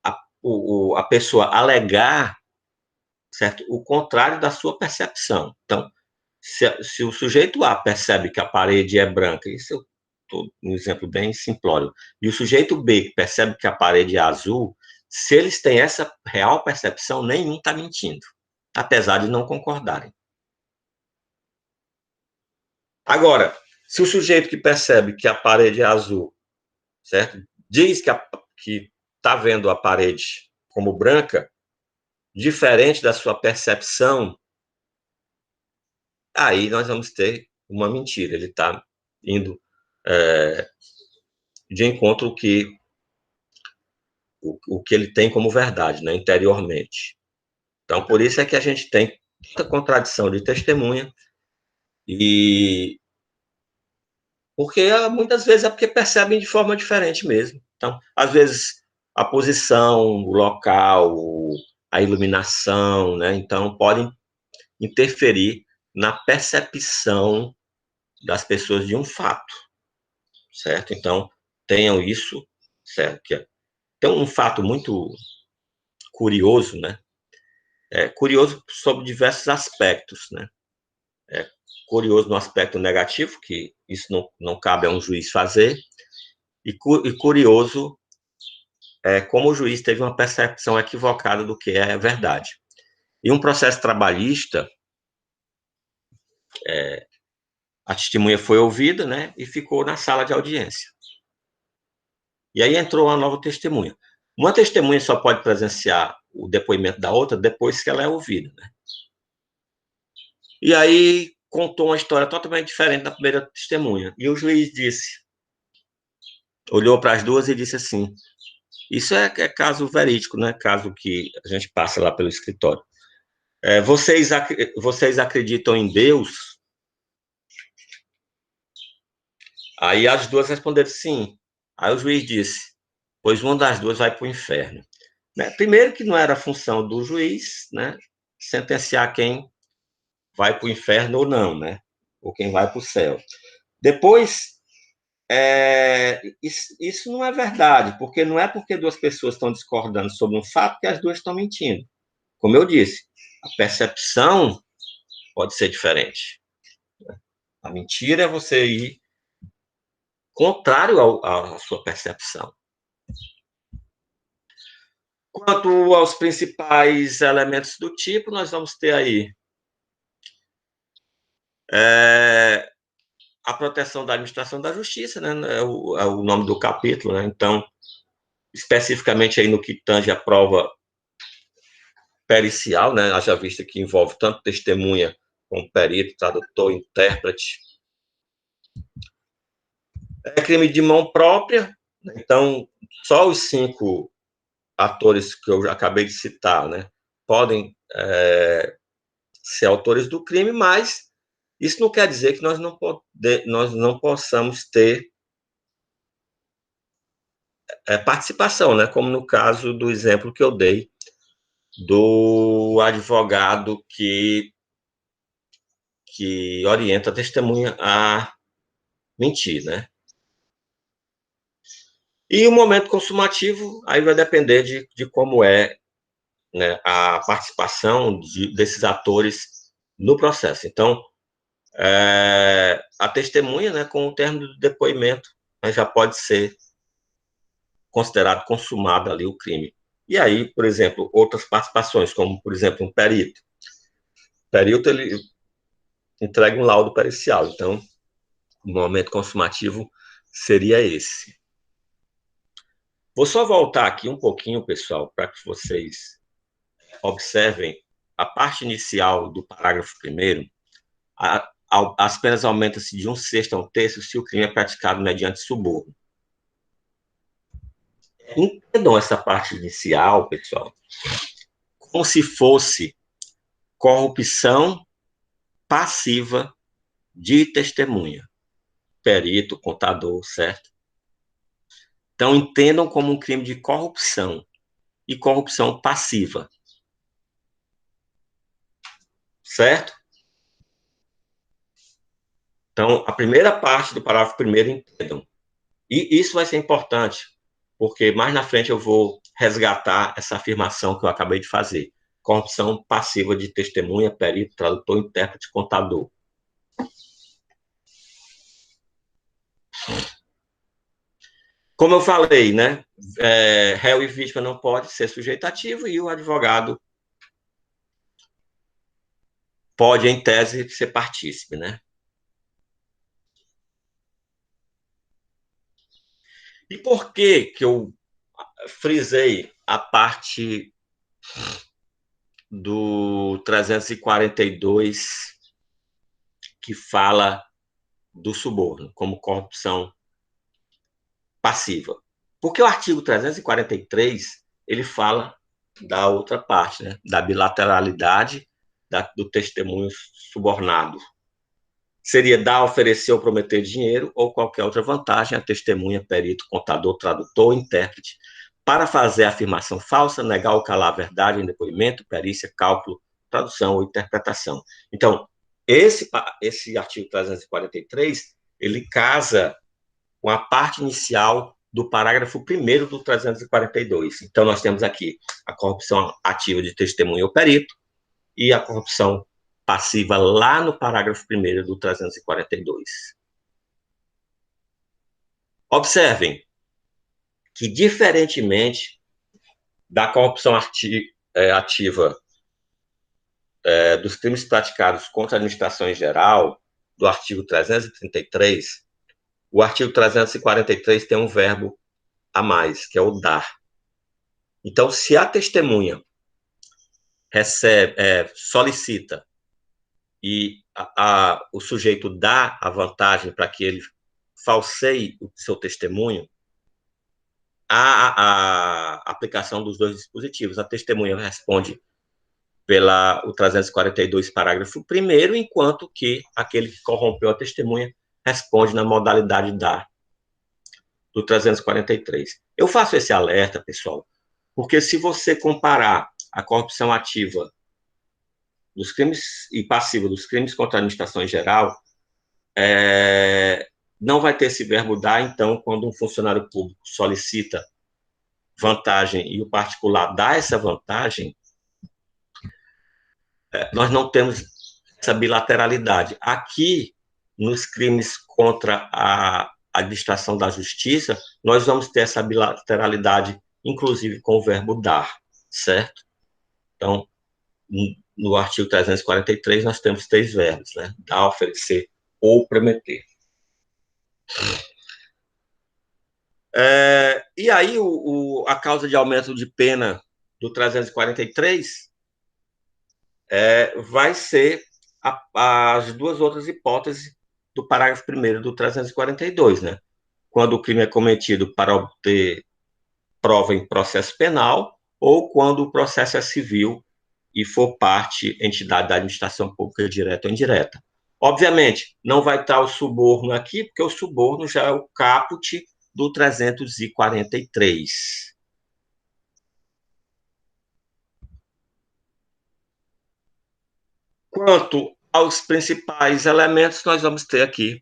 a pessoa alegar, certo, o contrário da sua percepção. Então, se o sujeito A percebe que a parede é branca, isso eu estou um exemplo bem simplório, e o sujeito B percebe que a parede é azul, se eles têm essa real percepção, nenhum está mentindo, apesar de não concordarem. Agora, se o sujeito que percebe que a parede é azul, certo, diz que está vendo a parede como branca, diferente da sua percepção, aí nós vamos ter uma mentira. Ele está indo de encontro o que ele tem como verdade, né, interiormente. Então, por isso é que a gente tem muita contradição de testemunha, e porque muitas vezes é porque percebem de forma diferente mesmo. Então, às vezes, a posição, o local, a iluminação, né, então podem interferir na percepção das pessoas de um fato, certo? Então, tenham isso, certo? tem um fato muito curioso, né? Curioso sobre diversos aspectos, né? Curioso no aspecto negativo, que isso não cabe a um juiz fazer, e curioso como o juiz teve uma percepção equivocada do que é verdade. Em um processo trabalhista, a testemunha foi ouvida, né, e ficou na sala de audiência. E aí entrou uma nova testemunha. Uma testemunha só pode presenciar o depoimento da outra depois que ela é ouvida, né? E aí contou uma história totalmente diferente da primeira testemunha. E o juiz olhou para as duas e disse assim: isso é caso verídico, né? Caso que a gente passa lá pelo escritório. Vocês acreditam em Deus? Aí as duas responderam sim. Aí o juiz disse: pois uma das duas vai para o inferno. Né? Primeiro que não era função do juiz, né, sentenciar quem vai para o inferno ou não, né? Ou quem vai para o céu. Depois, isso não é verdade, porque não é porque duas pessoas estão discordando sobre um fato que as duas estão mentindo. Como eu disse, a percepção pode ser diferente. A mentira é você ir contrário à sua percepção. Quanto aos principais elementos do tipo, nós vamos ter aí a proteção da administração da justiça, né? É o nome do capítulo, né? Então, especificamente aí no que tange a prova pericial, né? Haja vista que envolve tanto testemunha como perito, tradutor, intérprete. É crime de mão própria, né? Então, só os 5 atores que eu já acabei de citar, né, podem ser autores do crime, mas isso não quer dizer que nós não possamos ter participação, né, como no caso do exemplo que eu dei do advogado que orienta a testemunha a mentir, né? E o momento consumativo aí vai depender de como né, a participação desses atores no processo. Então, a testemunha, né, com o término do depoimento, né, já pode ser considerado consumado ali o crime. E aí, por exemplo, outras participações, como, por exemplo, um perito. O perito, ele entrega um laudo pericial. Então, o momento consumativo seria esse. Vou só voltar aqui um pouquinho, pessoal, para que vocês observem a parte inicial do parágrafo 1º. As penas aumentam-se de 1/6 a 1/3 se o crime é praticado mediante suborno. Entendam essa parte inicial, pessoal, como se fosse corrupção passiva de testemunha, perito, contador, certo? Então, entendam como um crime de corrupção e corrupção passiva, certo? Então, a primeira parte do parágrafo 1º, entendam. E isso vai ser importante, porque mais na frente eu vou resgatar essa afirmação que eu acabei de fazer. Corrupção passiva de testemunha, perito, tradutor, intérprete, contador. Como eu falei, né? Réu e vítima não pode ser sujeitativo e o advogado pode, em tese, ser partícipe, né? E por que eu frisei a parte do 342 que fala do suborno como corrupção passiva? Porque o artigo 343 ele fala da outra parte, né? Da bilateralidade do testemunho subornado. Seria dar, oferecer ou prometer dinheiro ou qualquer outra vantagem a testemunha, perito, contador, tradutor ou intérprete para fazer afirmação falsa, negar ou calar a verdade em depoimento, perícia, cálculo, tradução ou interpretação. Então, esse artigo 343, ele casa com a parte inicial do parágrafo 1º do 342. Então, nós temos aqui a corrupção ativa de testemunha ou perito e a corrupção passiva lá no parágrafo 1º do 342. Observem que, diferentemente da corrupção ativa dos crimes praticados contra a administração em geral, do artigo 333, o artigo 343 tem um verbo a mais, que é o dar. Então, se a testemunha solicita e o sujeito dá a vantagem para que ele falseie o seu testemunho, há a aplicação dos dois dispositivos. A testemunha responde o 342, parágrafo 1º, enquanto que aquele que corrompeu a testemunha responde na modalidade do 343. Eu faço esse alerta, pessoal, porque se você comparar a corrupção ativa dos crimes e passiva dos crimes contra a administração em geral, não vai ter esse verbo dar. Então, quando um funcionário público solicita vantagem e o particular dá essa vantagem, nós não temos essa bilateralidade. Aqui, nos crimes contra a administração da justiça, nós vamos ter essa bilateralidade, inclusive com o verbo dar, certo? Então, no artigo 343, nós temos 3 verbos, né? Dar, oferecer ou prometer. E aí, a causa de aumento de pena do 343 vai ser as duas outras hipóteses do parágrafo 1º do 342, né? Quando o crime é cometido para obter prova em processo penal ou quando o processo é civil e for entidade da administração pública direta ou indireta. Obviamente, não vai estar o suborno aqui, porque o suborno já é o caput do 343. Quanto aos principais elementos, nós vamos ter aqui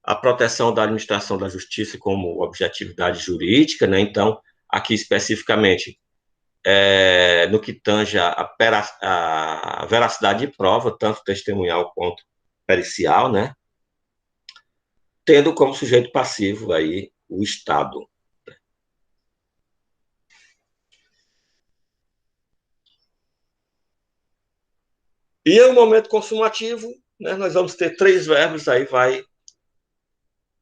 a proteção da administração da justiça como objetividade jurídica, né? Então, aqui especificamente, no que tange a veracidade de prova, tanto testemunhal quanto pericial, né? Tendo como sujeito passivo aí o Estado. E no momento consumativo, né, nós vamos ter 3 verbos,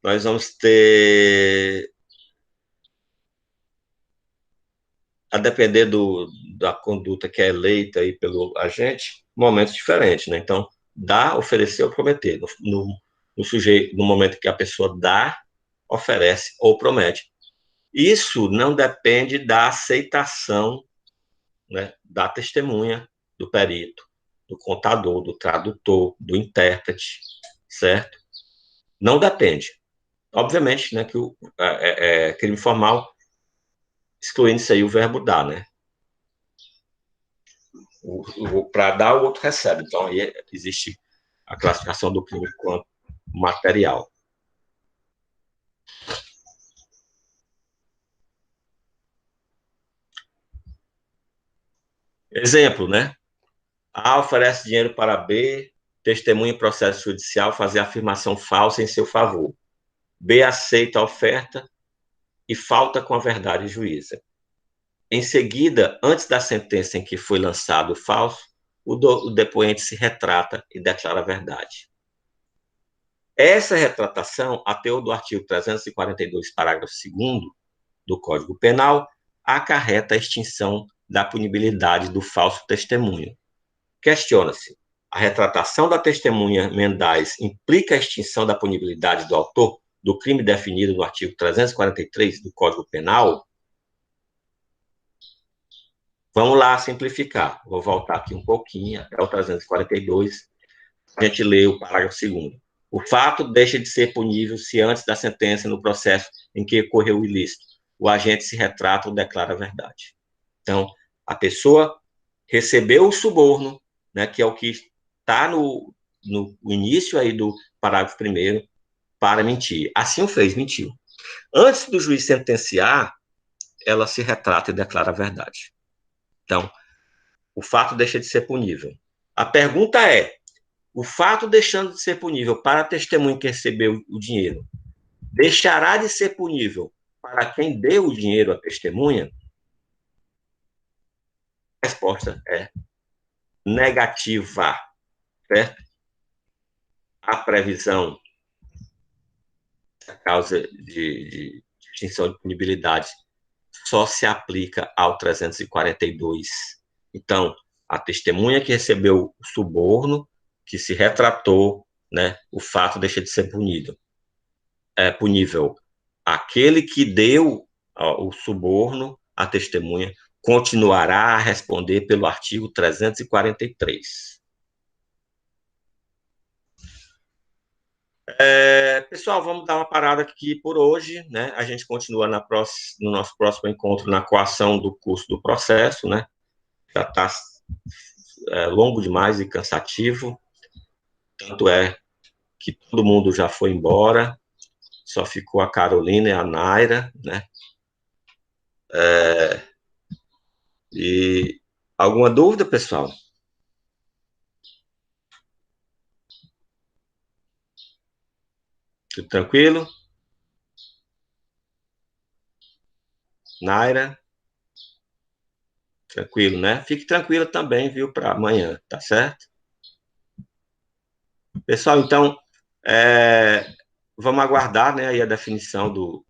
nós vamos ter, a depender da conduta que é eleita aí pelo agente, momentos diferentes, né? Então, dar, oferecer ou prometer. No momento que a pessoa dá, oferece ou promete. Isso não depende da aceitação, né, da testemunha, do perito, do contador, do tradutor, do intérprete, certo? Não depende. Obviamente, né, que o crime formal, excluindo isso aí o verbo dar, né? Para dar, o outro recebe. Então, aí existe a classificação do crime quanto material. Exemplo, né? A oferece dinheiro para B, testemunha em processo judicial, fazer afirmação falsa em seu favor. B aceita a oferta e falta com a verdade juíza. Em seguida, antes da sentença em que foi lançado o falso, o depoente se retrata e declara a verdade. Essa retratação, até o do artigo 342, parágrafo 2º do Código Penal, acarreta a extinção da punibilidade do falso testemunho. Questiona-se: a retratação da testemunha mendaz implica a extinção da punibilidade do autor do crime definido no artigo 343 do Código Penal? Vamos lá simplificar. Vou voltar aqui um pouquinho, até o 342, a gente lê o parágrafo 2º. O fato deixa de ser punível se antes da sentença, no processo em que ocorreu o ilícito, o agente se retrata ou declara a verdade. Então, a pessoa recebeu o suborno, né, que é o que está no início aí do parágrafo 1º, para mentir. Assim o fez, mentiu. Antes do juiz sentenciar, ela se retrata e declara a verdade. Então, o fato deixa de ser punível. A pergunta é: o fato deixando de ser punível para a testemunha que recebeu o dinheiro deixará de ser punível para quem deu o dinheiro à testemunha? A resposta é negativa, certo? A previsão da causa de extinção de punibilidade só se aplica ao 342. Então, a testemunha que recebeu o suborno, que se retratou, né, o fato deixa de ser punido. É punível. Aquele que deu o suborno à testemunha continuará a responder pelo artigo 343. Pessoal, vamos dar uma parada aqui por hoje, né? A gente continua no nosso próximo encontro na coação do curso do processo, né? Já está longo demais e cansativo, tanto é que todo mundo já foi embora, só ficou a Carolina e a Naira, né? E alguma dúvida, pessoal? Tudo tranquilo? Naira, tranquilo, né? Fique tranquilo também, viu, para amanhã, tá certo? Pessoal, então, é, vamos aguardar, né, aí a definição do